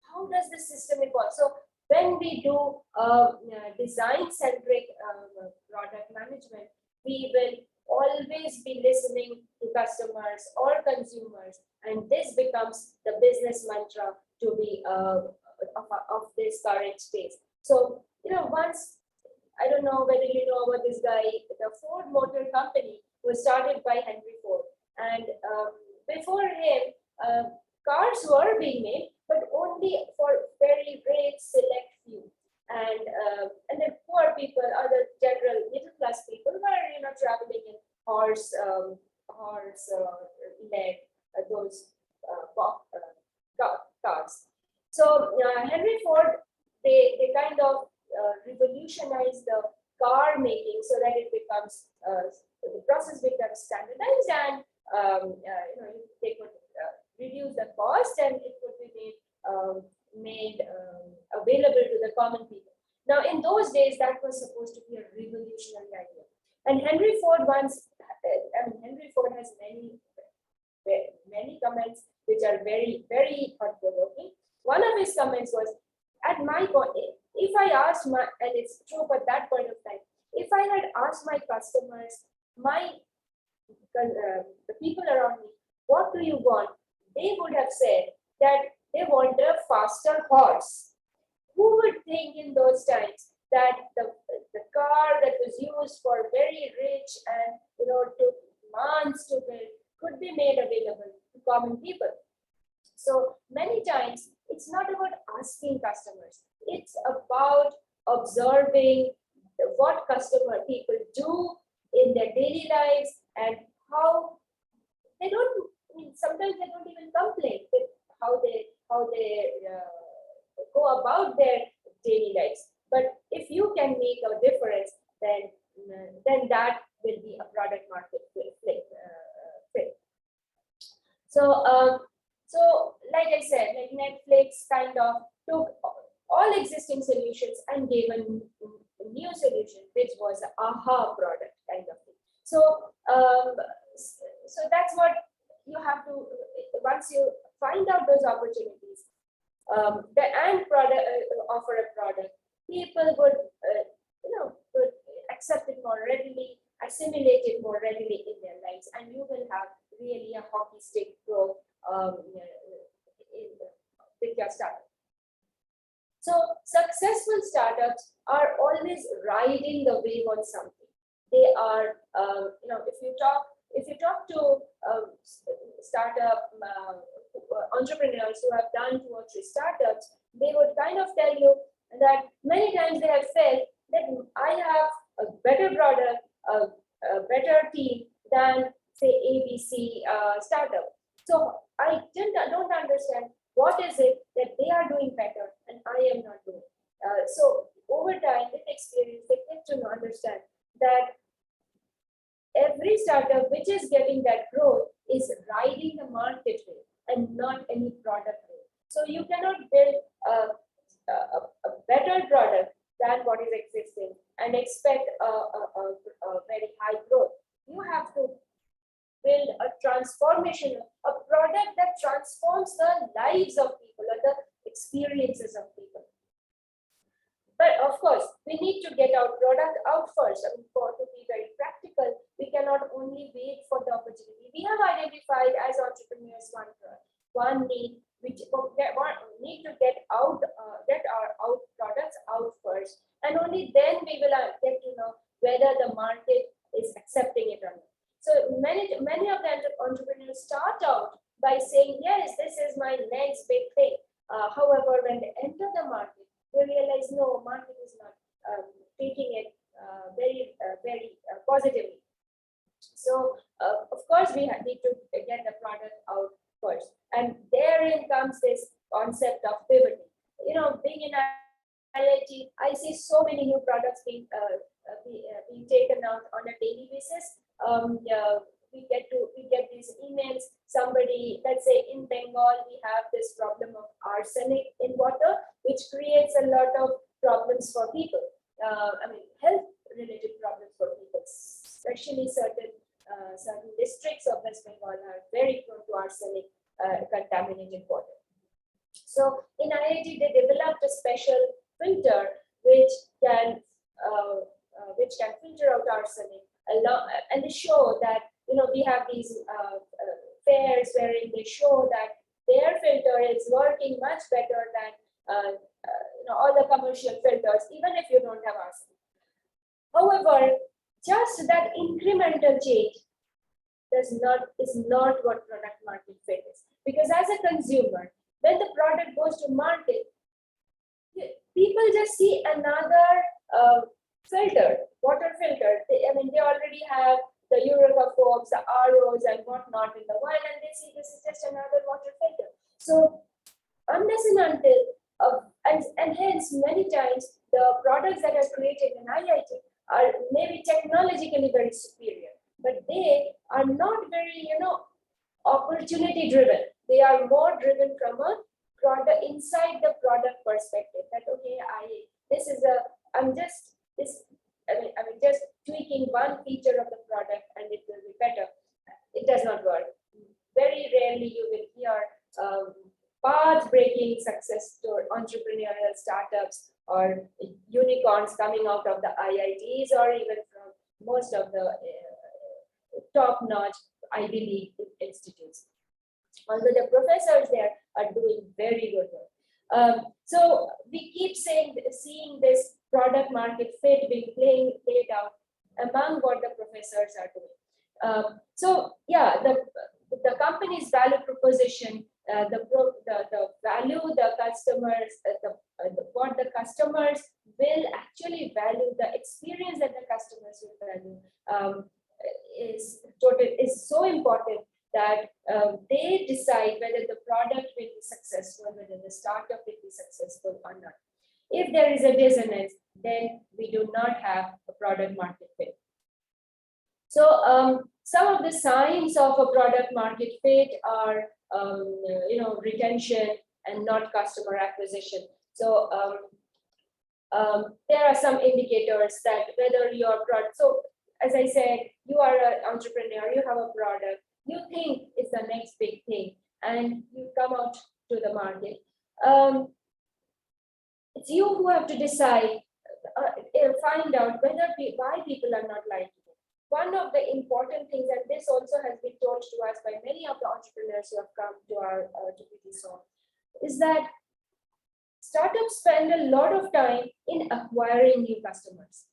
How does the system evolve? So when we do design-centric product management, we will always be listening to customers or consumers, and this becomes the business mantra to be of this current space. So, once, I don't know whether you know about this guy, the Ford Motor Company was started by Henry Ford. And before him, cars were being made, but only for very rare select few. And the poor people, other general middle class people were, traveling in horse led those cars. So Henry Ford, they kind of revolutionized the car making so that it becomes the process becomes standardized, and they could reduce the cost, and it could be made available to the common people. Now, in those days, that was supposed to be a revolutionary idea. And Henry Ford Henry Ford has many comments which are very, very thought-provoking. One of his comments was, at my point, if I asked and it's true at that point of time, if I had asked my customers, the people around me, what do you want? They would have said that they want a faster horse. Who would think in those times that the car that was used for very rich and took months to build could be made available to common people? So many times it's not about asking customers, it's about observing what customer people do in their daily lives and how they don't. Sometimes they don't even complain with how they go about their daily lives. But if you can make a difference, then that will be a product market fit. So like I said, like Netflix kind of took all existing solutions and gave a new solution, which was an aha product kind of thing. So that's what you have to, once you find out those opportunities, offer a product, people would would accept it more readily, assimilate it more readily in their lives, and you will have really a hockey stick growth with your startup. So successful startups are always riding the wave on something. They are, if you talk to startup entrepreneurs who have done 2 or 3 startups, they would kind of tell you that many times they have felt that I have a better product, a better team than say ABC startup. So I don't understand what is it that they are doing better and I am not doing. So over time, with experience, they get to understand that every startup which is getting that growth is riding the market rate and not any product rate. So you cannot build a better product than what is existing and expect a very high growth. You have to build a transformation, a product that transforms the lives of people or the experiences of people. But of course, we need to get our product out first. I mean, to be very practical, we cannot only wait for the opportunity. We have identified as entrepreneurs one need, which need to get our out products out first, and only then we will get to know whether the market is accepting it or not. So many of the entrepreneurs start out by saying, yes, this is my next big thing. However, when they enter the market, they realize no, market is not taking it very positively. So of course we need to get the product out first, and therein comes this concept of pivoting. Being in IIT, I see so many new products being taken out on a daily basis. We get these emails. Somebody, let's say in Bengal, we have this problem of arsenic in water, which creates a lot of problems for people. Health-related problems for people, especially certain districts of West Bengal are very prone to arsenic contaminated water. So in IIT, they developed a special filter which can filter out arsenic. And they show that we have these fairs wherein they show that their filter is working much better than all the commercial filters, even if you don't have arsenic. However, just that incremental change is not what product market fit is. Because as a consumer, when the product goes to market, people just see another filter, water filter. They already have the Eureka foams, the ROs and whatnot in the wine, and they see this is just another water filter. So unless and until, and hence many times the products that are created in IIT are maybe technologically very superior, but they are not very, opportunity driven. They are more driven from a product inside the product perspective. That okay, I'm just tweaking one feature of the product and it will be better. It does not work. Very rarely you will hear path-breaking success story, entrepreneurial startups or unicorns coming out of the IITs or even from most of the top-notch Ivy League institutes. Although the professors there are doing very good work. So we keep seeing this product market fit being played out among what the professors are doing. So yeah, the company's value proposition, the value the customers, what the customers will actually value, the experience that the customers will value is so important that they decide whether the product will be successful, whether the startup will be successful or not. If there is a dissonance, then we do not have a product market fit. So some of the signs of a product market fit are retention and not customer acquisition. So there are some indicators that whether your product, so as I said, you are an entrepreneur, you have a product, you think it's the next big thing, and you come out to the market. It's you who have to decide, find out why people are not liking it. One of the important things, and this also has been told to us by many of the entrepreneurs who have come to our PTSOM, is that startups spend a lot of time in acquiring new customers.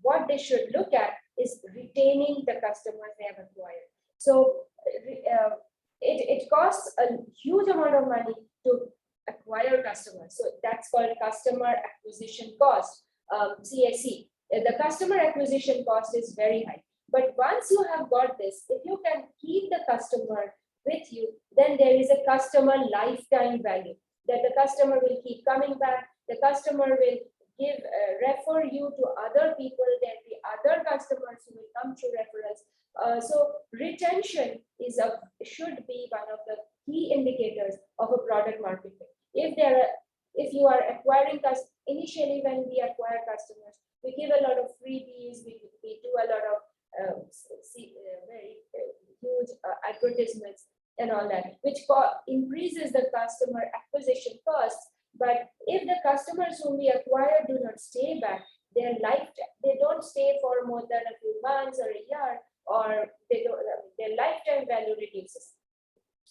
What they should look at is retaining the customers they have acquired. So it costs a huge amount of money to acquire customers. So that's called customer acquisition cost, CAC. The customer acquisition cost is very high. But once you have got this, if you can keep the customer with you, then there is a customer lifetime value, that the customer will keep coming back. The customer will refer you to other people. There'll be other customers who will come through referrals. So retention should be one of the key indicators of a product market fit. If you are acquiring customers, initially when we acquire customers, we give a lot of freebies, we do a lot of very huge advertisements and all that, which increases the customer acquisition costs. But if the customers whom we acquire do not stay back, they don't stay for more than a few months or a year, or their lifetime value reduces.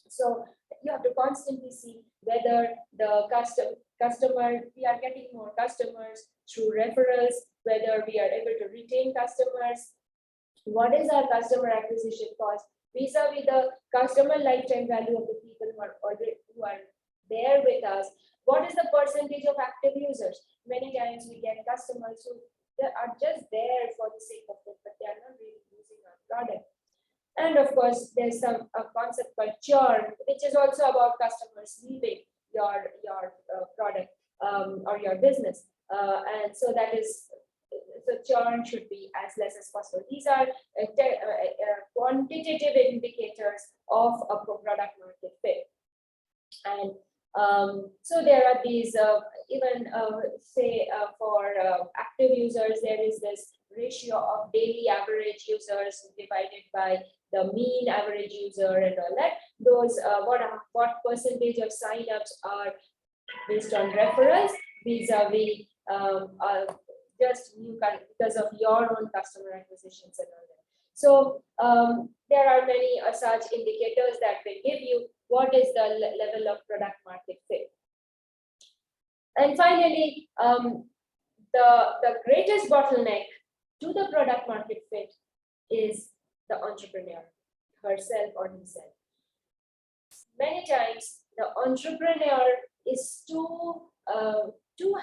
So you have to constantly see whether the customer, we are getting more customers through referrals, whether we are able to retain customers. What is our customer acquisition cost vis-a-vis the customer lifetime value of the people who are there with us? What is the percentage of active users? Many times we get customers who are just there for the sake of it, but they are not really using our product. And of course, there's a concept called churn, which is also about customers leaving your product or your business. And so that is, the churn should be as less as possible. These are quantitative indicators of a product market fit. And so there are these, for active users, there is this ratio of daily average users divided by the mean average user and all that. Those, what percentage of signups are based on referrals vis-a-vis just because of your own customer acquisitions and all that. So there are many such indicators that will give you what is the level of product market fit. And finally, the greatest bottleneck to the product market fit is the entrepreneur herself or himself. Many times the entrepreneur is too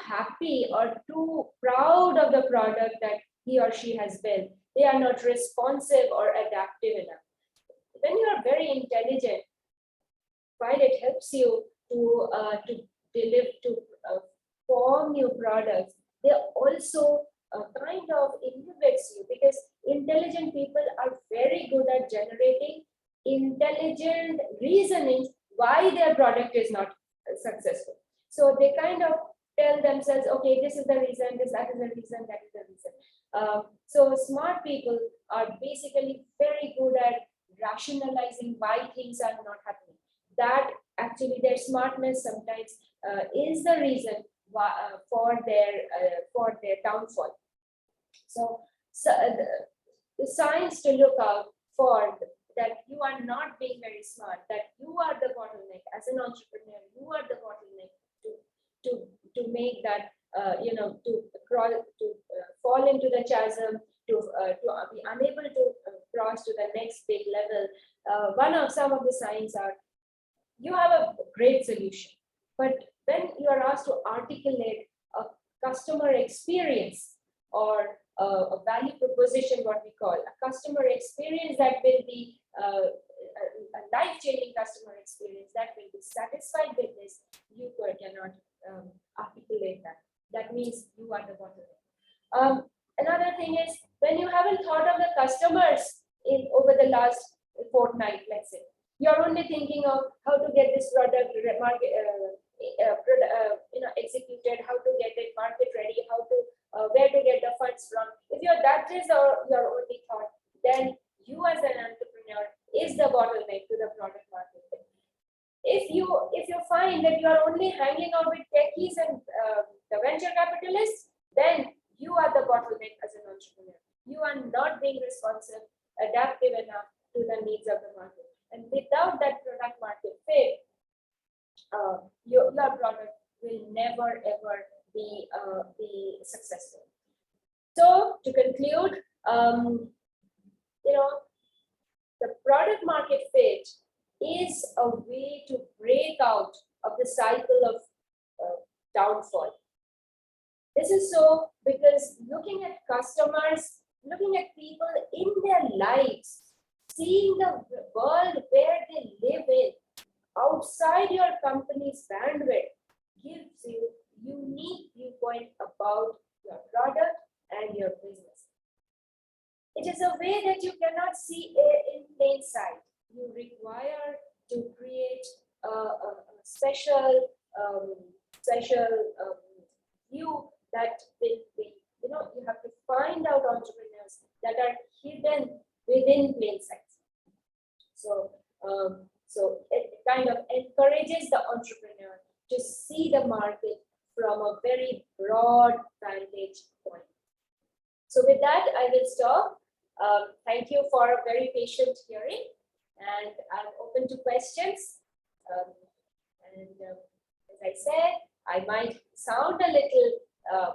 happy or too proud of the product that he or she has built. They are not responsive or adaptive enough. When you are very intelligent, while it helps you to form new products, they also kind of inhibits you, because intelligent people are very good at generating intelligent reasonings why their product is not successful. So they kind of tell themselves, okay, this is the reason, that is the reason, that is the reason. So smart people are basically very good at rationalizing why things are not happening. That actually their smartness sometimes is the reason for their downfall. So the signs to look out for that you are not being very smart, that you are the bottleneck as an entrepreneur, you are the bottleneck to make that to fall into the chasm, to be unable to cross to the next big level. Some of the signs are you have a great solution, but when you are asked to articulate a customer experience or a value proposition, what we call a customer experience that will be a life-changing customer experience that will be satisfied with this, you cannot articulate that. That means you are the bottleneck. Another thing is when you haven't thought of the customers over the last fortnight, let's say, you're only thinking of how to get this product executed, how to get it market ready, how to where to get the funds from. If that is your only thought, then you as an entrepreneur is the bottleneck to the product market. If you find that you are only hanging out with techies and the venture capitalists, then you are the bottleneck as an entrepreneur. You are not being responsive, adaptive enough to the needs of the market. And without that product market fit, your product will never ever be successful. So to conclude, the product market fit is a way to break out of the cycle of downfall. This is so because looking at customers, looking at people in their lives, seeing the world where they live in outside your company's bandwidth gives you unique viewpoint about your product and your business. It is a way that you cannot see in plain sight. You require to create a special view that will be, you have to find out entrepreneurs that are hidden within plain sight. So it kind of encourages the entrepreneur to see the market from a very broad vantage point. So with that, I will stop. Thank you for a very patient hearing, and I'm open to questions. As I said, I might sound a little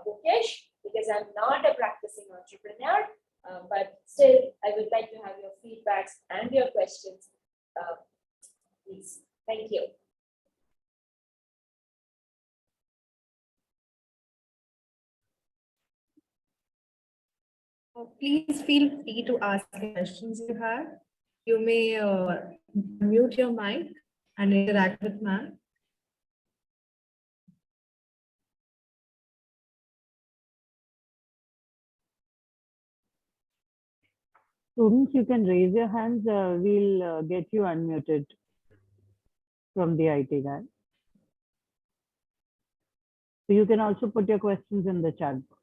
bookish because I'm not a practicing entrepreneur, but still, I would like to have your feedbacks and your questions. Please. Thank you. Please feel free to ask the questions you have. You may mute your mic and interact with ma'am. Students, you can raise your hands. We'll get you unmuted from the IT guy. So you can also put your questions in the chat box.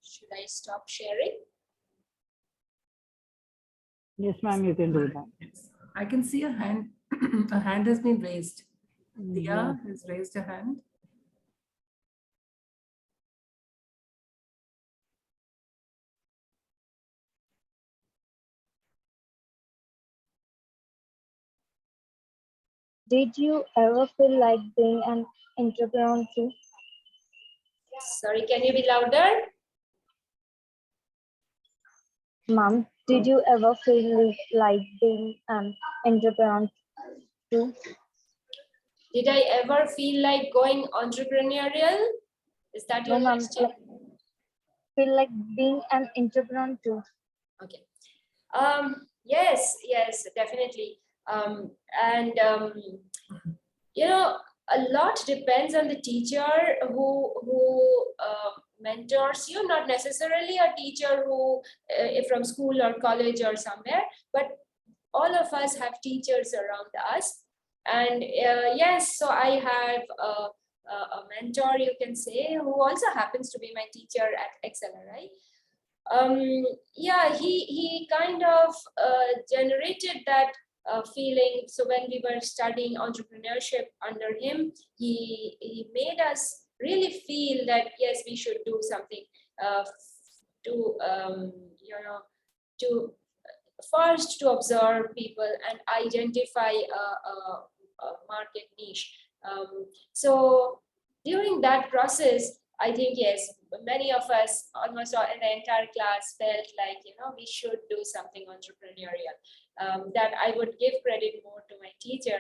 Should I stop sharing? Yes, ma'am, you can do that. I can see a hand. A hand has been raised. Yes. Dia has raised a hand. Did you ever feel like being an entrepreneur too? Sorry, can you be louder? Mom, did you ever feel like being an entrepreneur too? Did I ever feel like going entrepreneurial? Is that your No, ma'am. question? Feel like being an entrepreneur too. Okay. Yes, definitely. And you know, a lot depends on the teacher who mentors you. Not necessarily a teacher who from school or college or somewhere, but all of us have teachers around us. And yes, so I have a mentor, you can say, who also happens to be my teacher at XLRI. Yeah, he kind of generated that feeling. So when we were studying entrepreneurship under him, he made us really feel that yes, we should do something to to first to observe people and identify a market niche. So during that process, I think yes, many of us, almost all, in the entire class, felt like we should do something entrepreneurial. That I would give credit more to my teacher.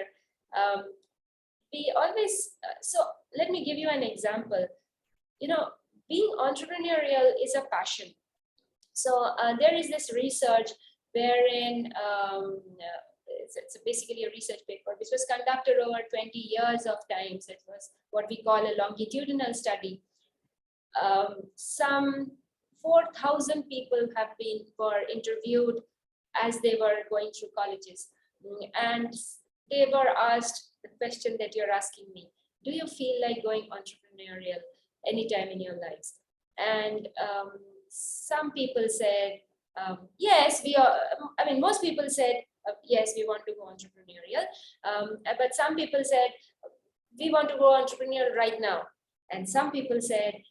We always so let me give you an example. Being entrepreneurial is a passion. So there is this research wherein it's basically a research paper which was conducted over 20 years of time. So it was what we call a longitudinal study. Some 4,000 people were interviewed as they were going through colleges, and they were asked the question that you're asking me: do you feel like going entrepreneurial anytime in your lives? And some people said yes, we are. I mean, most people said yes, we want to go entrepreneurial, but some people said we want to go entrepreneurial right now, and some people said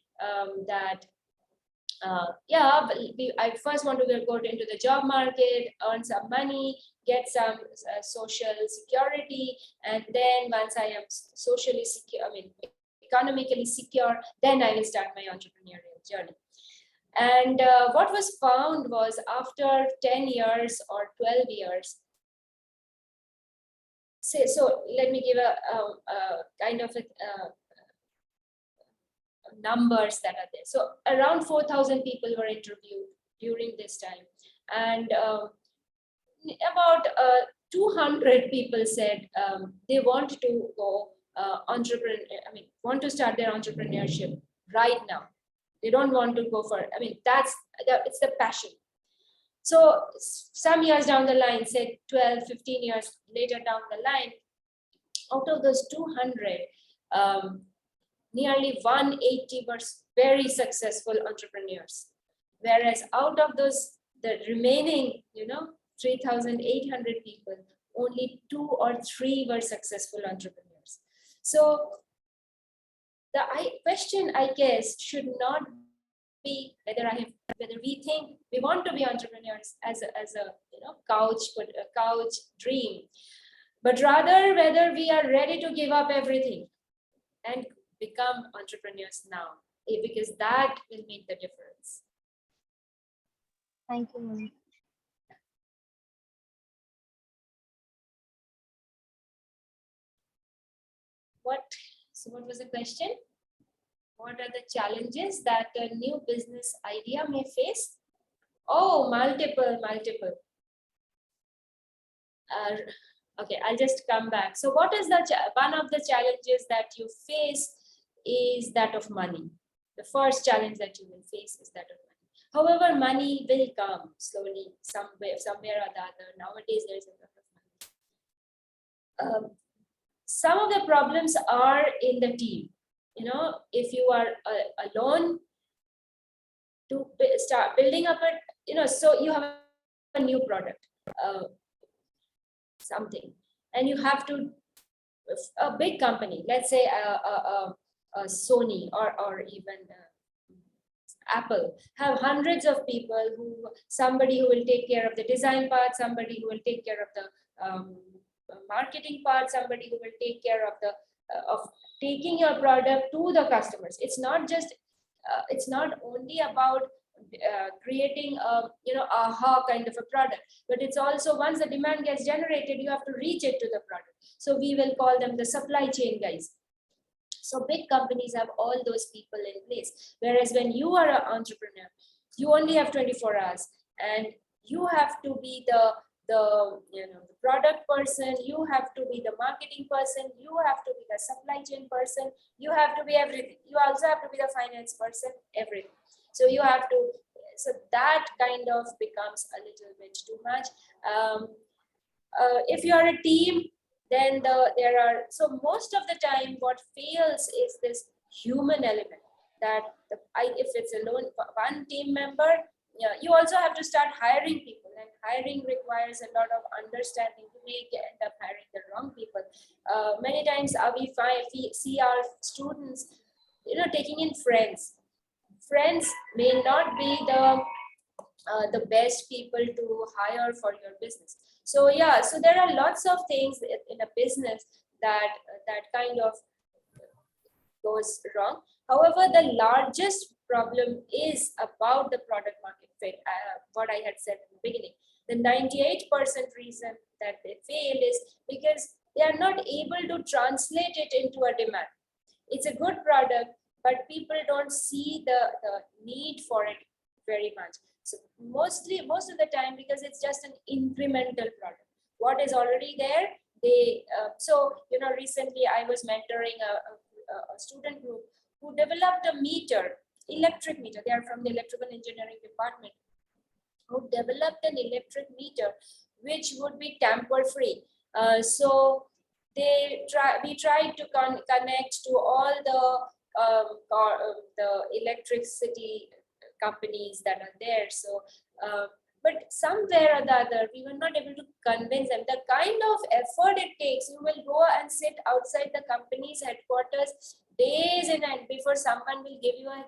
that yeah, I first want to go into the job market, earn some money, get some social security, and then once I am socially secure, economically secure, then I will start my entrepreneurial journey. And what was found was after 10 years or 12 years, so let me give a kind of numbers that are there. So around 4,000 people were interviewed during this time. And about 200 people said they want to go want to start their entrepreneurship right now. They don't want to go for, it's the passion. So some years down the line, say 12, 15 years later down the line, out of those 200, nearly 180 were very successful entrepreneurs. Whereas out of those, the remaining, 3,800 people, only 2 or 3 were successful entrepreneurs. So the question, I guess, should not be whether we think we want to be entrepreneurs as a couch dream, but rather whether we are ready to give up everything and become entrepreneurs now, because that will make the difference. Thank you, ma'am. What was the question? What are the challenges that a new business idea may face? Oh, multiple. Okay, I'll just come back. So what is one of the challenges that you face is that of money. The first challenge that you will face is that of money. However, money will come slowly, somewhere or the other. Nowadays, there is a lot of money. Some of the problems are in the team. If you are alone to start building up so you have a new product. something, and you have to, a big company, let's say a Sony or even Apple, have hundreds of people, somebody who will take care of the design part, somebody who will take care of the marketing part, somebody who will take care of the of taking your product to the customers. It's not just it's not only about creating a aha kind of a product, but it's also, once the demand gets generated, you have to reach it to the product. So we will call them the supply chain guys. So big companies have all those people in place, whereas when you are an entrepreneur, you only have 24 hours, and you have to be the product person, you have to be the marketing person, you have to be the supply chain person, you have to be everything. You also have to be the finance person, everything. So you have to, so that kind of becomes a little bit too much. If you are a team, then so most of the time what fails is this human element, that if it's alone one team member, you also have to start hiring people, and hiring requires a lot of understanding. You may end up hiring the wrong people. Many times we see our students taking in friends. Friends may not be the best people to hire for your business. So yeah, so there are lots of things in a business that kind of goes wrong. However, the largest problem is about the product market fit. What I had said in the beginning, the 98% reason that they fail is because they are not able to translate it into a demand. It's a good product, but people don't see the need for it very much. So most of the time, because it's just an incremental product, what is already there, recently I was mentoring a student group who developed a electric meter. They are from the electrical engineering department, who developed an electric meter which would be tamper free. So we tried to connect to all the electricity companies that are there. So, but somewhere or the other, we were not able to convince them. The kind of effort it takes, you will go and sit outside the company's headquarters days in end before someone will give you a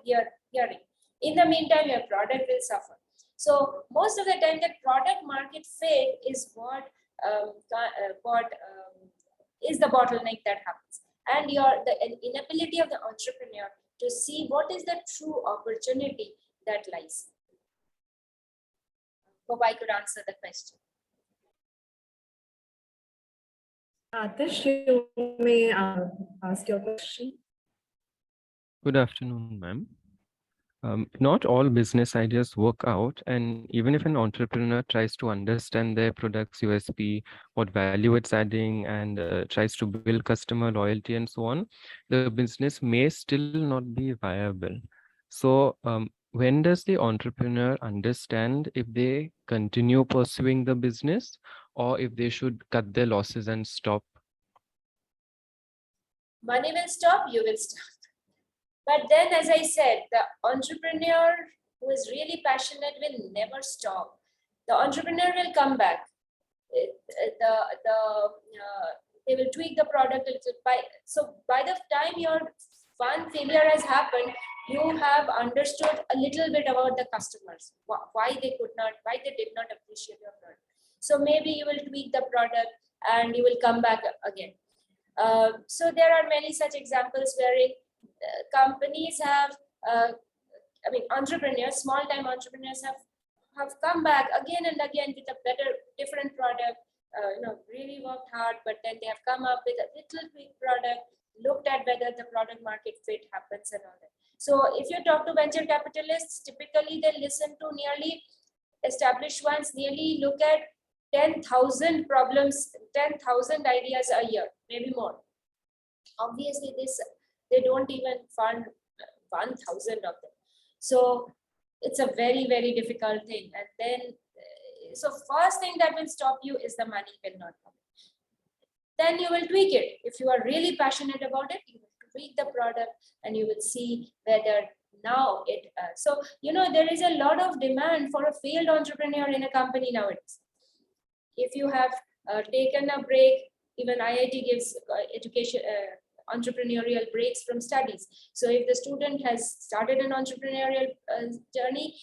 hearing. In the meantime, your product will suffer. So most of the time, the product market fit is what is the bottleneck that happens, and the inability of the entrepreneur to see what is the true opportunity that lies. Hope I could answer the question. Atish, you may ask your question. Good afternoon, ma'am. Not all business ideas work out, and even if an entrepreneur tries to understand their product's USP, what value it's adding, and tries to build customer loyalty and so on, the business may still not be viable. So when does the entrepreneur understand if they continue pursuing the business or if they should cut their losses and stop? Money will stop, you will stop. But then, as I said, the entrepreneur who is really passionate will never stop. The entrepreneur will come back. They will tweak the product. So by the time your one failure has happened, you have understood a little bit about the customers, why they did not appreciate your product. So maybe you will tweak the product and you will come back again. So there are many such examples wherein companies have, entrepreneurs, small-time entrepreneurs have come back again and again with a better, different product, really worked hard, but then they have come up with a little quick product, looked at whether the product market fit happens and all that. So if you talk to venture capitalists, typically they listen to nearly established ones, nearly look at 10,000 problems, 10,000 ideas a year, maybe more. Obviously, they don't even fund 1,000 of them. So it's a very, very difficult thing. And then, so first thing that will stop you is the money will not come. Then you will tweak it. If you are really passionate about it, you will tweak the product and you will see whether now it, there is a lot of demand for a failed entrepreneur in a company nowadays. If you have taken a break. Even IIT gives education entrepreneurial breaks from studies. So if the student has started an entrepreneurial journey,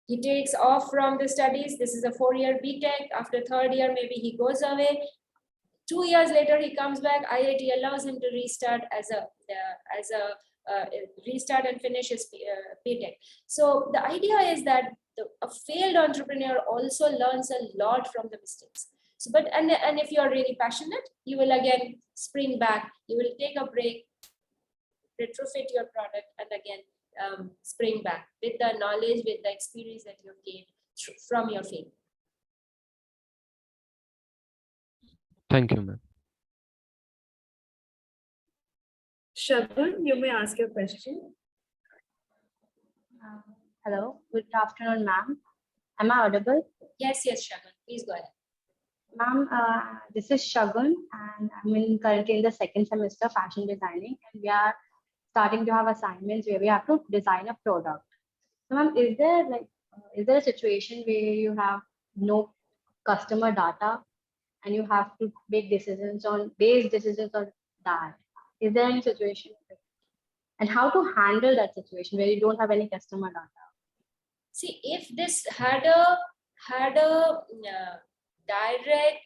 he takes off from the studies. This is a 4-year BTech. After 3rd year, maybe he goes away. 2 years later, he comes back. IIT allows him to restart restart and finish his BTech. So the idea is that a failed entrepreneur also learns a lot from the mistakes. So, and if you are really passionate, you will again spring back. You will take a break, retrofit your product, and again spring back with the knowledge, with the experience that you've gained from your failure. Thank you, ma'am. Shagun, you may ask your question. Hello, good afternoon, ma'am. Am I audible? Yes, Shagun, please go ahead. Ma'am, this is Shagun, and I'm currently in the 2nd semester fashion designing, and we are starting to have assignments where we have to design a product. So, ma'am, is there a situation where you have no customer data and you have to make decisions on that? Is there any situation? And how to handle that situation where you don't have any customer data? See, if this had a direct,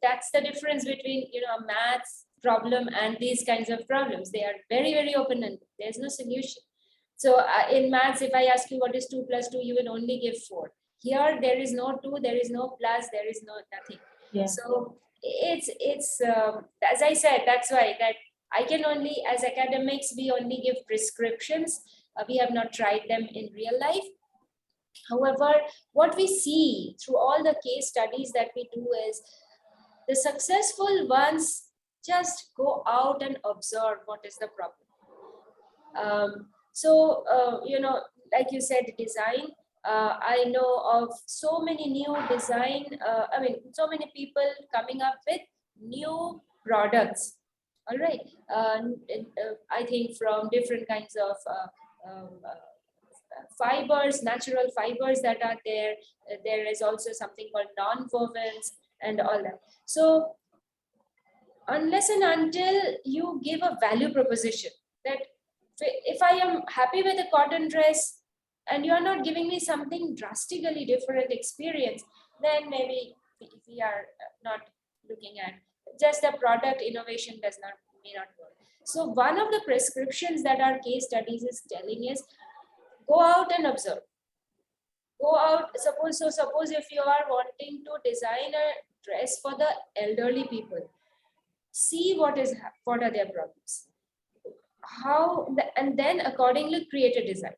that's the difference between a maths problem and these kinds of problems. They are very, very open-ended. There's no solution. So in maths, if I ask you what is 2 plus 2, you will only give 4. Here, there is no 2, there is no plus, there is no nothing. Yeah. So it's as I said, that's why that I can only, as academics, we only give prescriptions. We have not tried them in real life. However, what we see through all the case studies that we do is the successful ones just go out and observe what is the problem. Like you said, design. I know of so many new design, so many people coming up with new products. All right. I think from different kinds of fibers, natural fibers that are there. There is also something called non-wovens and all that. So unless and until you give a value proposition that if I am happy with a cotton dress and you are not giving me something drastically different experience, then maybe we are not looking at just the product innovation may not work. So one of the prescriptions that our case studies is telling is go out and observe. Go out, suppose if you are wanting to design a dress for the elderly people, see what are their problems, and then accordingly create a design.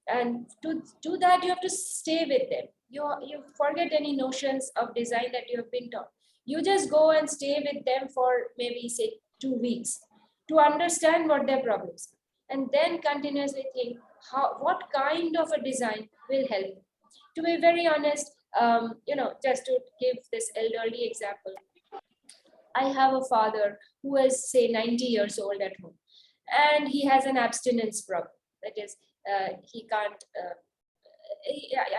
And to do that, you have to stay with them. You forget any notions of design that you have been taught. You just go and stay with them for maybe say 2 weeks to understand what their problems are, and then continuously think what kind of a design will help them. To be very honest, just to give this elderly example, I have a father who is say 90 years old at home, and he has an abstinence problem. That is, he can't.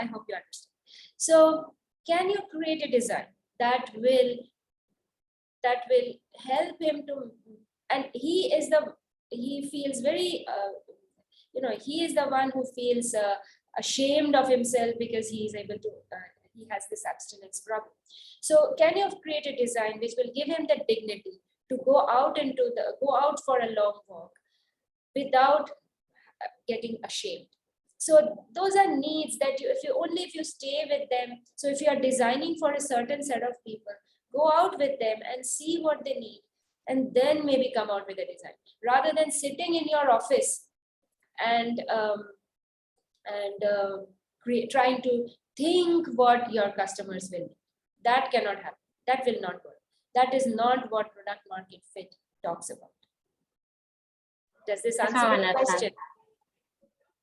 I hope you understand. So, can you create a design that will help him to? And he feels very. He is the one who feels ashamed of himself because he is able to. He has this abstinence problem. So, can you create a design which will give him the dignity to go out for a long walk without getting ashamed? So those are needs that if you stay with them. So if you are designing for a certain set of people, go out with them and see what they need, and then maybe come out with a design, rather than sitting in your office and trying to think what your customers will need. That cannot happen. That will not work. That is not what product market fit talks about. Does this answer your question?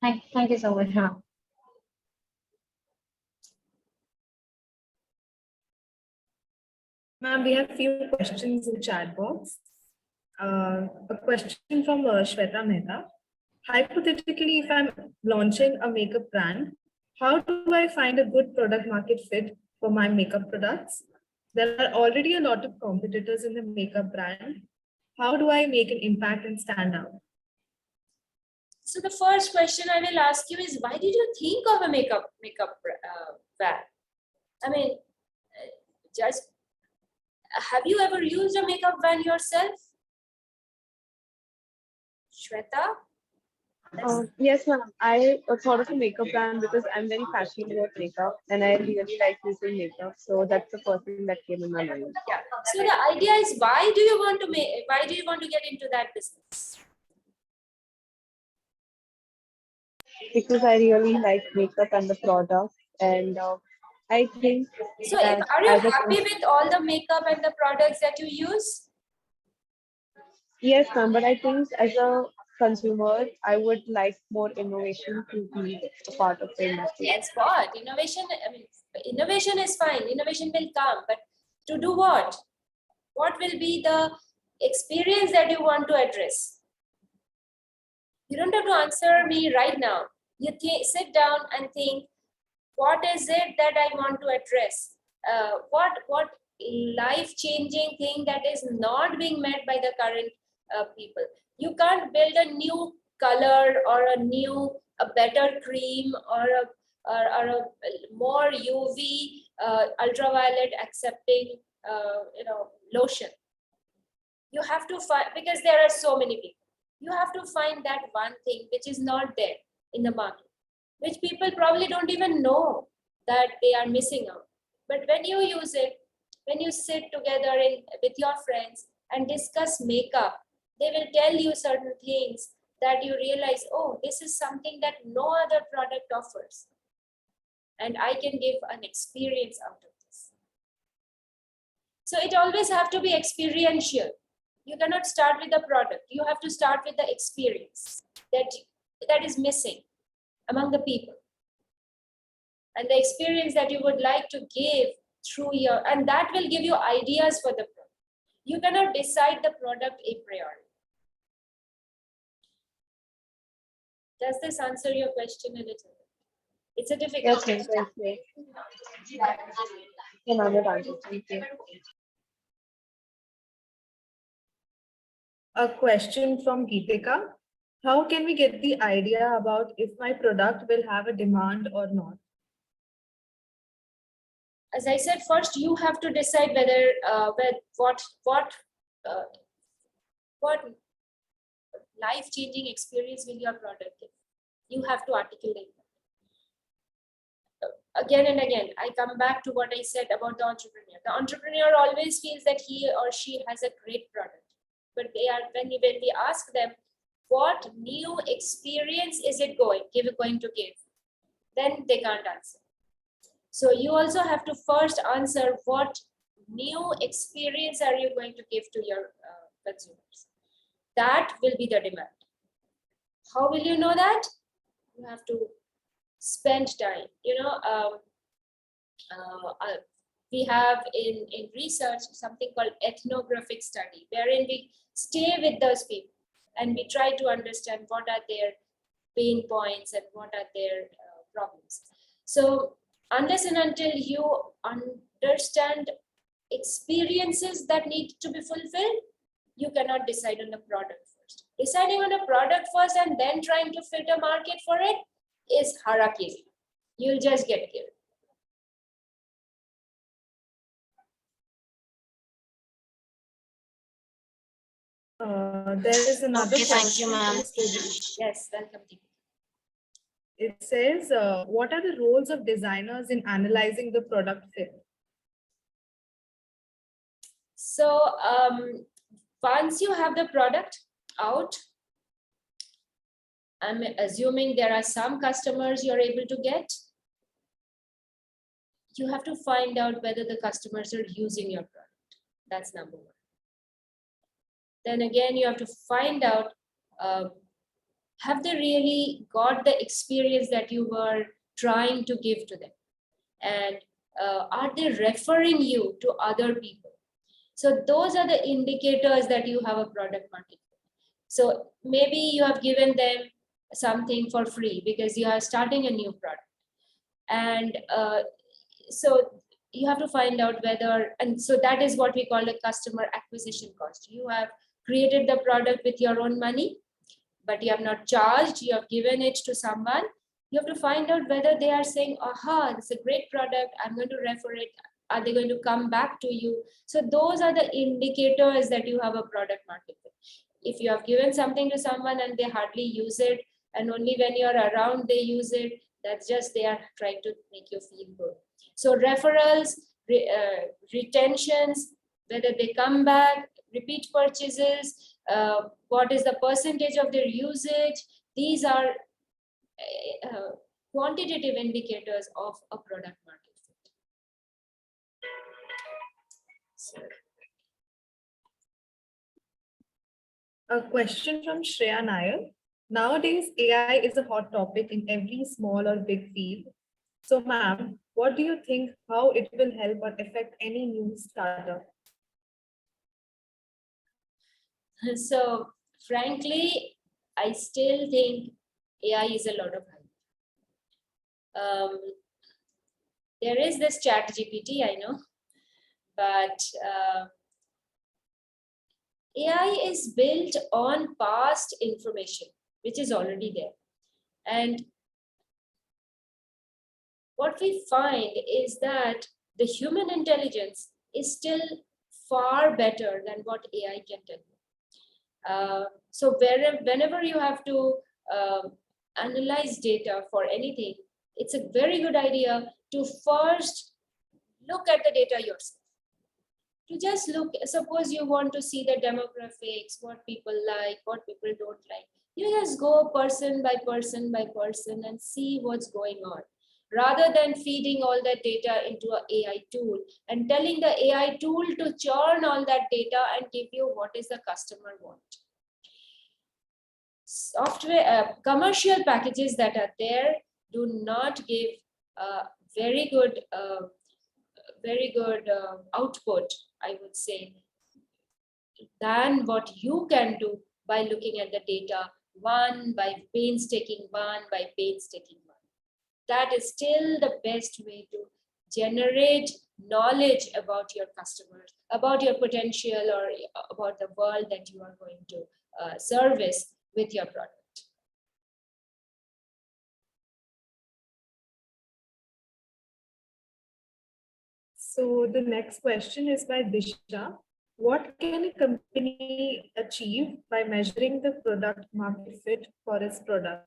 Thank you so much. Ma'am, we have a few questions in the chat box. A question from Shweta Mehta. Hypothetically, if I'm launching a makeup brand, how do I find a good product market fit for my makeup products. There are already a lot of competitors in the makeup brand. How do I make an impact and stand out? So the first question I will ask you is, why did you think of a makeup van? I mean, just have you ever used a makeup van yourself? Shweta? Yes, ma'am. I thought of a makeup brand because I'm very passionate about makeup and I really like using makeup. So that's the first thing that came in my mind. Yeah. So the idea is, why do you want to get into that business? Because I really like makeup and the product. And I think So that are you as a happy with all the makeup and the products that you use? yes, ma'am, but I think as a consumer, I would like more innovation to be a part of the industry. Yes, what? Innovation, I mean, innovation is fine. Innovation will come, but to do what? What will be the experience that you want to address? You don't have to answer me right now. You sit down and think, what is it that I want to address? What life-changing thing that is not being met by the current people? You can't build a new color or a better cream or a more UV ultraviolet accepting lotion. You have to find, because there are so many people, you have to find that one thing which is not there in the market, which people probably don't even know that they are missing out. But when you use it, when you sit together with your friends and discuss makeup, they will tell you certain things that you realize, oh, this is something that no other product offers. And I can give an experience out of this. So it always have to be experiential. You cannot start with the product. You have to start with the experience that is missing among the people. And the experience that you would like to give through and that will give you ideas for the product. You cannot decide the product a priori. Does this answer your question a little bit? It's a difficult Yes, question. ma'am. Thank you. Yeah, ma'am, that answers. Thank you. A question from Geetika. How can we get the idea about if my product will have a demand or not? As I said, first you have to decide what life-changing experience will your product give. You have to articulate that. Again and again, I come back to what I said about the entrepreneur. The entrepreneur always feels that he or she has a great product, but when we ask them, what new experience is it going to give, then they can't answer. So you also have to first answer, what new experience are you going to give to your consumers? That will be the demand. How will you know that? You have to spend time. We have in research something called ethnographic study, wherein we stay with those people and we try to understand what are their pain points and what are their problems. So unless and until you understand experiences that need to be fulfilled, you cannot decide on the product first. Deciding on a product first and then trying to fit a market for it is harakiri. You'll just get killed. There is another Okay, thank you, ma'am. Yes, welcome. It says, what are the roles of designers in analyzing the product fit? So once you have the product out, I'm assuming there are some customers you're able to get. You have to find out whether the customers are using your product. That's number one. Then again, you have to find out, have they really got the experience that you were trying to give to them? And are they referring you to other people? So those are the indicators that you have a product market fit. So maybe you have given them something for free because you are starting a new product. And so you have to find out whether, and so that is what we call a customer acquisition cost. You have created the product with your own money, but you have not charged, you have given it to someone. You have to find out whether they are saying, aha, it's a great product, I'm going to refer it. Are they going to come back to you? So those are the indicators that you have a product market fit. If you have given something to someone and they hardly use it, and only when you're around they use it, that's just they are trying to make you feel good. So referrals, retentions, whether they come back, repeat purchases, what is the percentage of their usage, these are quantitative indicators of a product market fit. So, a question from Shreya Nair. Nowadays, AI is a hot topic in every small or big field. So, ma'am, what do you think how it will help or affect any new startup? so frankly, I still think AI is a lot of hype. There is this chat GPT, I know, but AI is built on past information, which is already there. And what we find is that the human intelligence is still far better than what AI can tell you. So whenever you have to analyze data for anything, it's a very good idea to first look at the data yourself. To just look, suppose you want to see the demographics, what people like, what people don't like. You just go person by person by person and see what's going on, rather than feeding all that data into an AI tool and telling the AI tool to churn all that data and give you what is the customer want. Software, commercial packages that are there do not give very good output, I would say, than what you can do by looking at the data one by painstaking one. That is still the best way to generate knowledge about your customers, about your potential, or about the world that you are going to service with your product. So the next question is by Disha. What can a company achieve by measuring the product market fit for its product?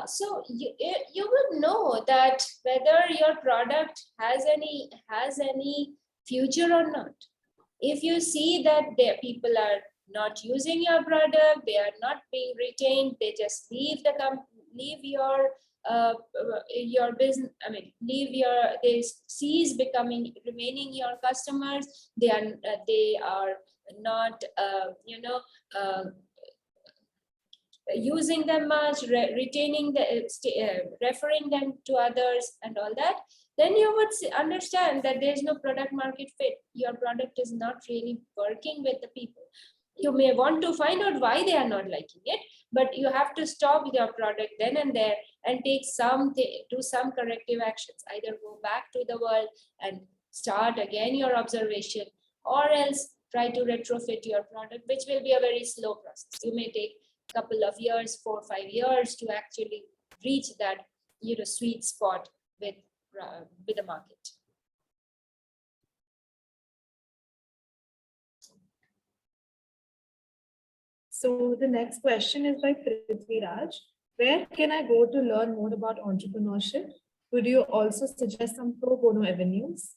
So you would know that whether your product has any future or not. If you see that people are not using your product, they are not being retained, they just leave your business, they cease remaining your customers, they are not using them much, retaining referring them to others and all that, then you would understand that there's no product market fit. Your product is not really working with the people. You may want to find out why they are not liking it, but you have to stop your product then and there and do some corrective actions. Either go back to the world and start again your observation, or else try to retrofit your product, which will be a very slow process. You may take a couple of years, 4 or 5 years, to actually reach that sweet spot with the market. So the next question is by Prithvi Raj. Where can I go to learn more about entrepreneurship? Would you also suggest some pro bono avenues?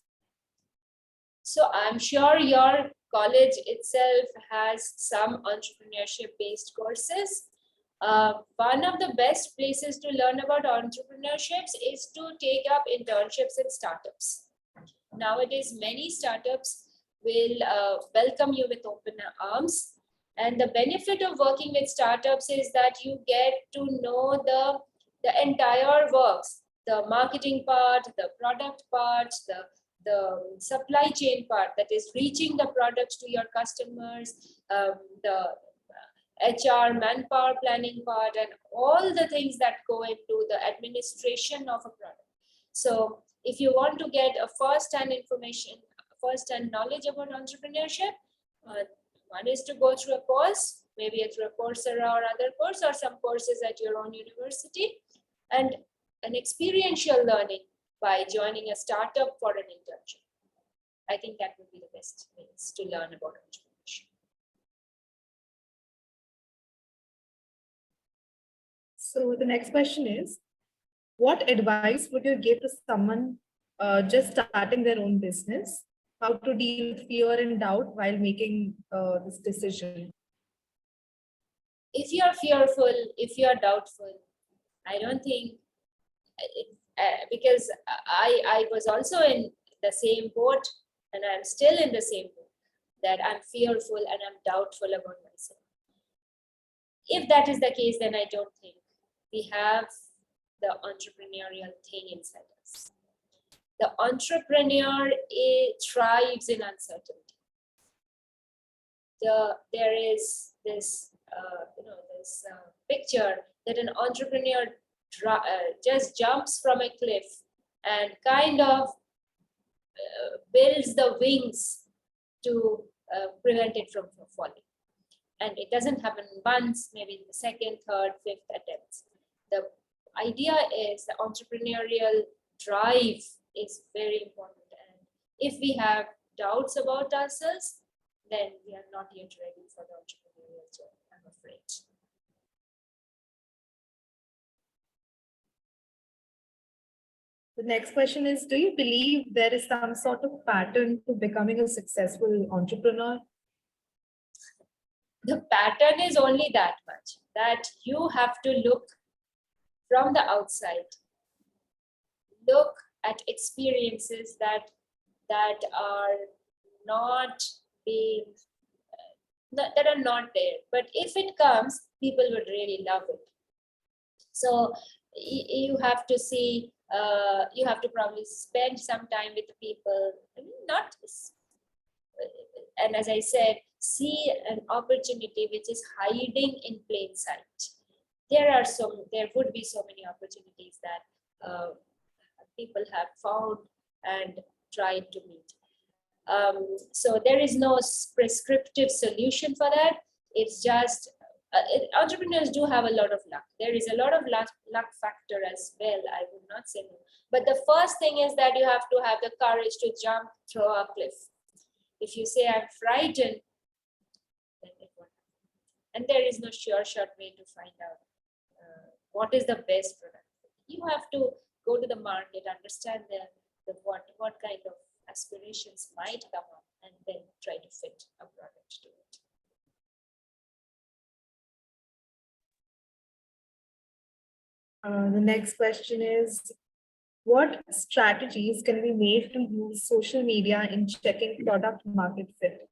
So I'm sure your college itself has some entrepreneurship-based courses. One of the best places to learn about entrepreneurships is to take up internships in startups. Nowadays, many startups will welcome you with open arms. And the benefit of working with startups is that you get to know the entire works, the marketing part, the product parts, the supply chain part, that is reaching the products to your customers, the HR, manpower planning part, and all the things that go into the administration of a product. So if you want to get a first-hand information, first-hand knowledge about entrepreneurship, one is to go through a course, maybe through a Coursera or other course, or some courses at your own university, and an experiential learning by joining a startup for an internship. I think that would be the best means to learn about entrepreneurship. So the next question is, what advice would you give to someone just starting their own business? How to deal with fear and doubt while making this decision? If you are fearful, if you are doubtful, I don't think, because I was also in the same boat, and I'm still in the same boat, that I'm fearful and I'm doubtful about myself. If that is the case, then I don't think we have the entrepreneurial thing inside us. The entrepreneur thrives in uncertainty. There is this, this picture that an entrepreneur just jumps from a cliff and kind of builds the wings to prevent it from falling. And it doesn't happen once, maybe in the second, third, fifth attempts. The idea is the entrepreneurial drive is very important. And if we have doubts about ourselves, then we are not yet ready for the entrepreneurial journey, I'm afraid. The next question is, do you believe there is some sort of pattern to becoming a successful entrepreneur? The pattern is only that much, that you have to look from the outside, look at experiences that are not being, that are not there. But if it comes, people would really love it. So you have to see, you have to probably spend some time with the people, and as I said, see an opportunity which is hiding in plain sight. There would be so many opportunities that people have found and tried to meet. So there is no prescriptive solution for that. It's just, entrepreneurs do have a lot of luck. There is a lot of luck factor as well, I would not say no. But the first thing is that you have to have the courage to jump through a cliff. If you say I'm frightened, then it won't happen. And there is no sure-shot way to find out what is the best product. You have to go to the market, understand what kind of aspirations might come up, and then try to fit a product to it. The next question is, what strategies can be made to use social media in checking product market fit?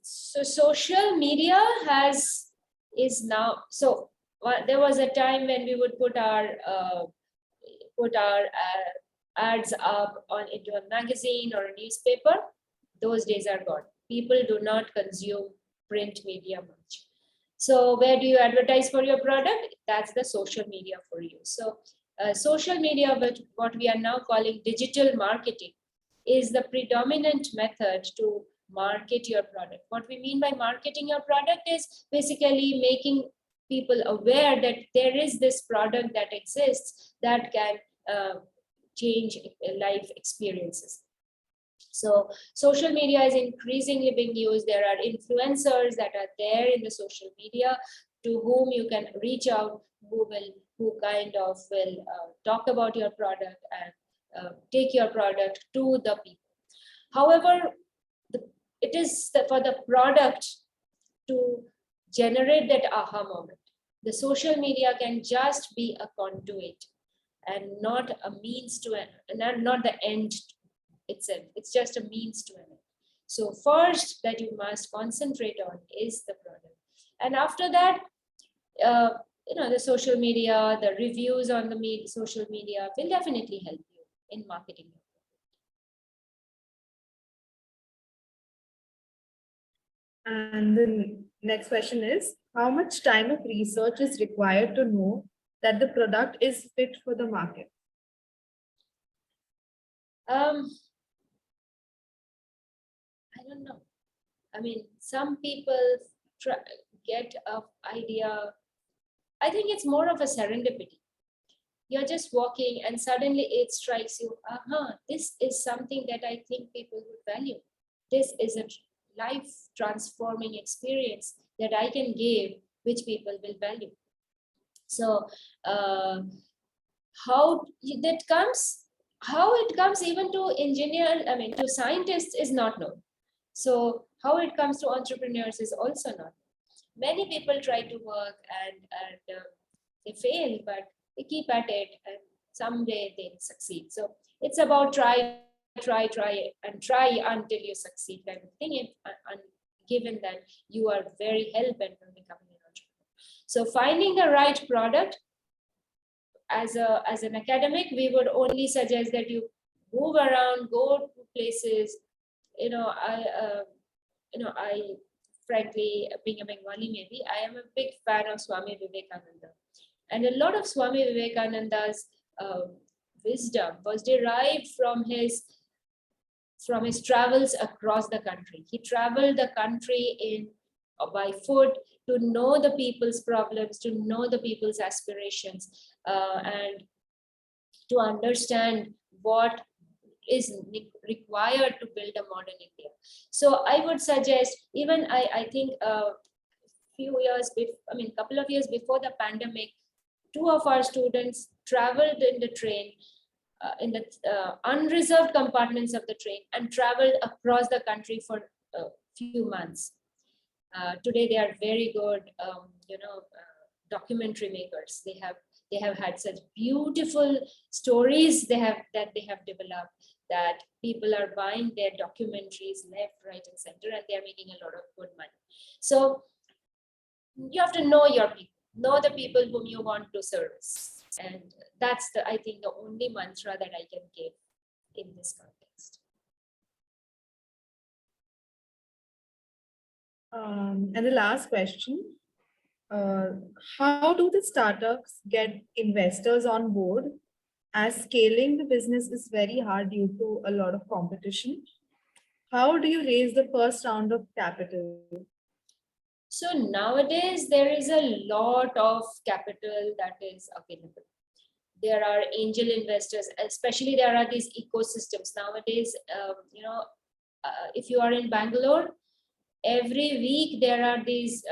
So social media is now, so there was a time when we would put our ads up into a magazine or a newspaper. Those days are gone. People do not consume print media much. So where do you advertise for your product? That's the social media for you. So social media, but what we are now calling digital marketing, is the predominant method to market your product. What we mean by marketing your product is basically making people aware that there is this product that exists that can change life experiences. So social media is increasingly being used. There are influencers that are there in the social media to whom you can reach out, who kind of will talk about your product and take your product to the people. However, it is for the product to generate that aha moment. The social media can just be a conduit and not a means to an, not the end itself. It's just a means to an end. So first that you must concentrate on is the product. And after that, the social media, the reviews on the social media will definitely help you in marketing. And the next question is, how much time of research is required to know that the product is fit for the market? I don't know. I mean, some people get an idea. I think it's more of a serendipity. You're just walking and suddenly it strikes you, this is something that I think people would value. This is a life transforming experience that I can give, which people will value. So how it comes even to engineers, I mean, to scientists is not known. So how it comes to entrepreneurs is also not known. Many people try to work and they fail, but they keep at it and someday they succeed. So it's about try until you succeed kind of thing. And given that you are very hell-bent on becoming an entrepreneur. So finding the right product, as an academic, we would only suggest that you move around, go to places. I frankly, being a Bengali, maybe I am a big fan of Swami Vivekananda, and a lot of Swami Vivekananda's wisdom was derived from his travels across the country. He traveled the country by foot to know the people's problems, to know the people's aspirations, and to understand what is required to build a modern India. So I would suggest, even I think a couple of years before the pandemic, 2 of our students traveled in the train, in the unreserved compartments of the train, and traveled across the country for a few months. Today they are very good, documentary makers. They have had such beautiful stories they have developed, that people are buying their documentaries left, right, and center, and they are making a lot of good money. So you have to know your people, know the people whom you want to service, and that's I think the only mantra that I can give in this context. And the last question, how do the startups get investors on board, as scaling the business is very hard due to a lot of competition? How do you raise the first round of capital? So nowadays there is a lot of capital that is available. There are angel investors, especially there are these ecosystems nowadays. If you are in Bangalore, every week there are these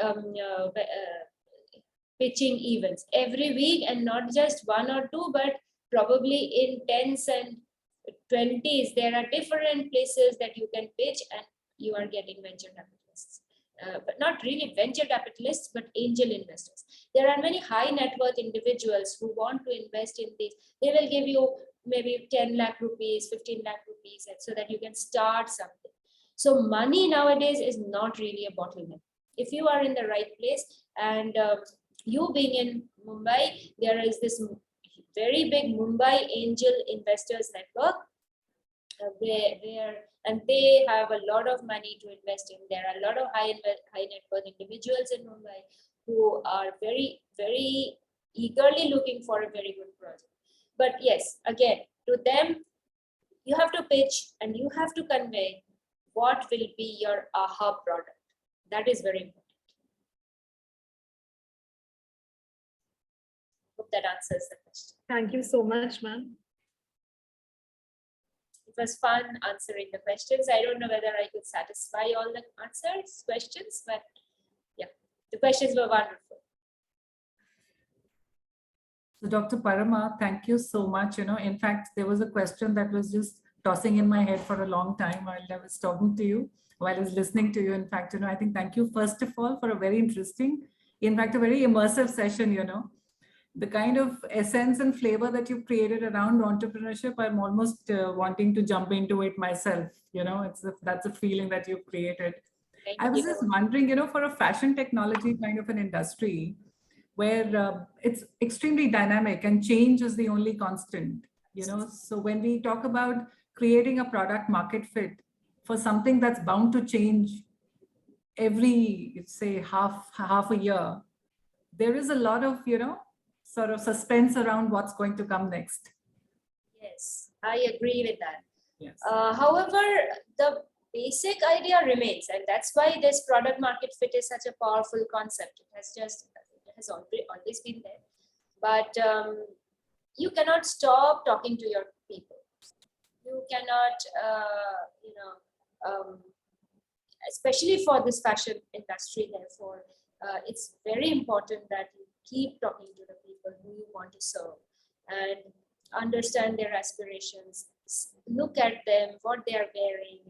pitching events every week, and not just 1 or 2, but probably in 10s and 20s. There are different places that you can pitch, and you are getting venture capitalists. But not really venture capitalists, but angel investors. There are many high net worth individuals who want to invest in these. They will give you maybe 10 lakh rupees, 15 lakh rupees, so that you can start something. So money nowadays is not really a bottleneck. If you are in the right place, and you being in Mumbai, there is this very big Mumbai angel investors network, and they have a lot of money to invest in. There are a lot of high net worth individuals in Mumbai who are very, very eagerly looking for a very good project. But yes, again, to them, you have to pitch and you have to convey what will be your aha product. That is very important. Hope that answers the question. Thank you so much, ma'am. It was fun answering the questions. I don't know whether I could satisfy all the questions, but yeah, the questions were wonderful. So Dr. Parama, thank you so much. In fact, there was a question that was just tossing in my head for a long time while I was talking to you, while I was listening to you. In fact, I think thank you first of all for a very interesting, in fact, a very immersive session. The kind of essence and flavor that you've created around entrepreneurship, I'm almost wanting to jump into it myself. That's a feeling that you've created. I was just wondering, for a fashion technology kind of an industry where it's extremely dynamic and change is the only constant, so when we talk about creating a product market fit for something that's bound to change every, say, half a year, there is a lot of, sort of suspense around what's going to come next. Yes, I agree with that. Yes. However, the basic idea remains, and that's why this product market fit is such a powerful concept. It has always been there, but you cannot stop talking to your people. You cannot, especially for this fashion industry. Therefore, it's very important that you keep talking to the people who you want to serve and understand their aspirations. Look at them, what they are wearing,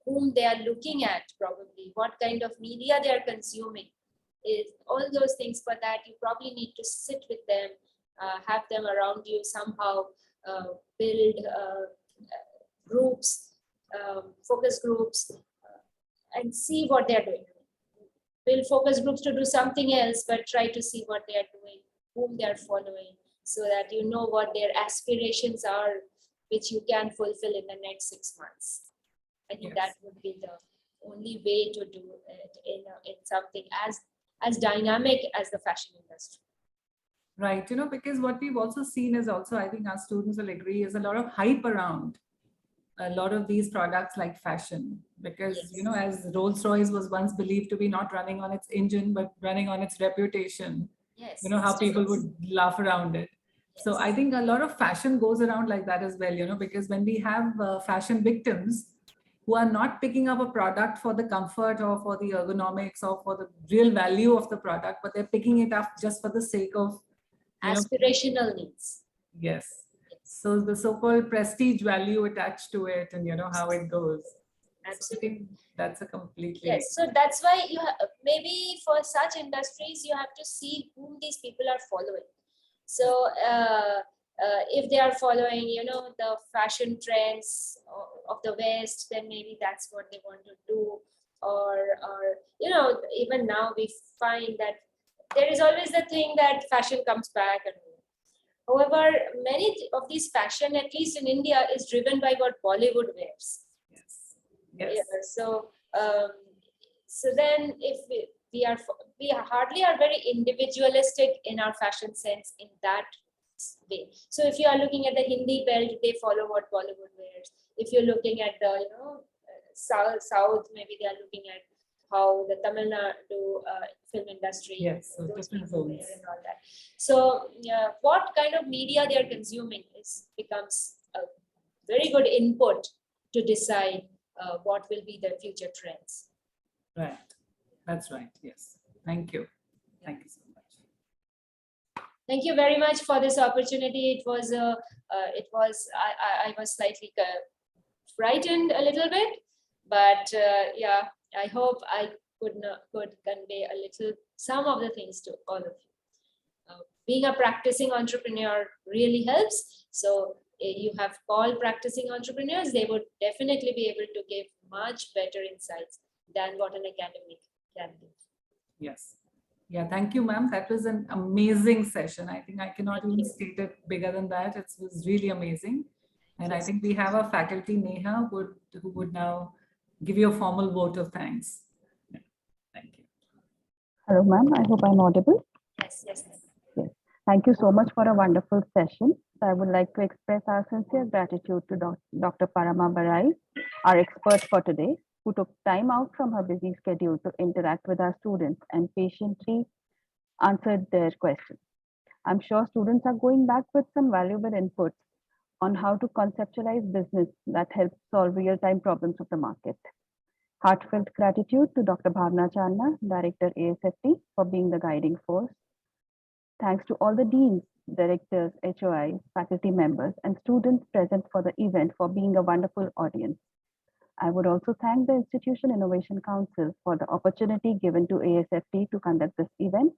whom they are looking at, probably what kind of media they are consuming. Is all those things. For that, you probably need to sit with them, have them around you somehow, build groups, focus groups, and see what they're doing. Build focus groups to do something else, but try to see what they are doing, whom they are following, so that you know what their aspirations are, which you can fulfill in the next 6 months. I think that would be the only way to do it in something as dynamic as the fashion industry. Right, because what we've also seen is also, I think our students will agree, is a lot of hype around a lot of these products like fashion, because as Rolls-Royce was once believed to be not running on its engine but running on its reputation. Yes, how people would laugh around it. So I think a lot of fashion goes around like that as well, because when we have fashion victims who are not picking up a product for the comfort or for the ergonomics or for the real value of the product, but they're picking it up just for the sake of aspirational needs. Yes. So the so-called prestige value attached to it, and how it goes. Absolutely. That's a completely. Yes. So that's why you maybe for such industries, you have to see whom these people are following. So if they are following, the fashion trends of the West, then maybe that's what they want to do. Or even now we find that there is always the thing that fashion comes back. And however, many of these fashion, at least in India, is driven by what Bollywood wears. Yes. Yeah, so then if we hardly are very individualistic in our fashion sense in that way. So if you are looking at the Hindi belt, they follow what Bollywood wears. If you're looking at the South, maybe they are looking at how the Tamil Nadu film industry, so those different people zones. wear and all that. So what kind of media they are consuming becomes a very good input to decide what will be the future trends. Right. That's right. Yes. Thank you. Thank you so much. Thank you very much for this opportunity. I was slightly frightened a little bit, but I hope I could convey some of the things to all of you. Being a practicing entrepreneur really helps. So you have called practicing entrepreneurs, they would definitely be able to give much better insights than what an academic can do. Yes. Yeah, thank you, ma'am. That was an amazing session. I think I cannot even state it bigger than that. It was really amazing. And I think we have our faculty, Neha, who would now give you a formal vote of thanks. Yeah. Thank you. Hello, ma'am. I hope I'm audible. Yes. Yes. Thank you so much for a wonderful session. I would like to express our sincere gratitude to Dr. Parama Barai, our expert for today, who took time out from her busy schedule to interact with our students and patiently answered their questions. I'm sure students are going back with some valuable inputs on how to conceptualize business that helps solve real-time problems of the market. Heartfelt gratitude to Dr. Bhavna Chalna, Director ASFT, for being the guiding force. Thanks to all the deans, directors, HOIs, faculty members, and students present for the event for being a wonderful audience. I would also thank the Institution Innovation Council for the opportunity given to ASFT to conduct this event.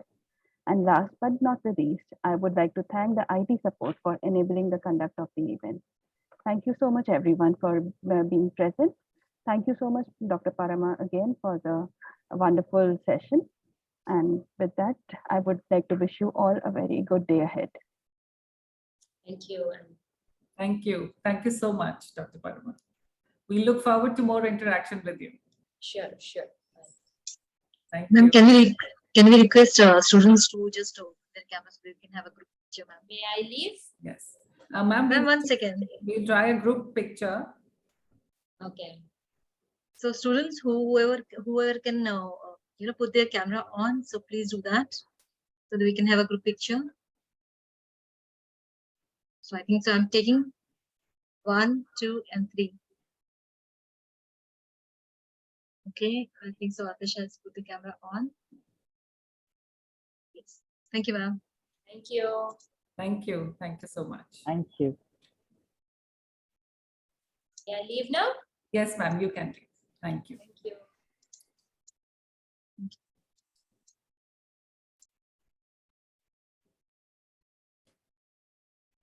And last but not the least, I would like to thank the IT support for enabling the conduct of the event. Thank you so much, everyone, for being present. Thank you so much, Dr. Parama, again, for the wonderful session. And with that, I would like to wish you all a very good day ahead. Thank you. Thank you. Thank you so much, Dr. Parama. We look forward to more interaction with you. Sure. Thank you. Can we request students to just open their cameras so we can have a group picture, ma'am? May I leave? Yes. Ma'am, Ma'am, 1 second. we'll try a group picture. Okay. So students, whoever can put their camera on, so please do that so that we can have a group picture. So I think so. I'm taking 1, 2, and 3. Okay, I think so. Atisha has put the camera on. Yes. Thank you, ma'am. Thank you. Thank you. Thank you so much. Thank you. Can I leave now? Yes, ma'am, you can leave. Thank you. Thank you.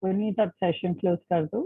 Puneet अब session close कर दो.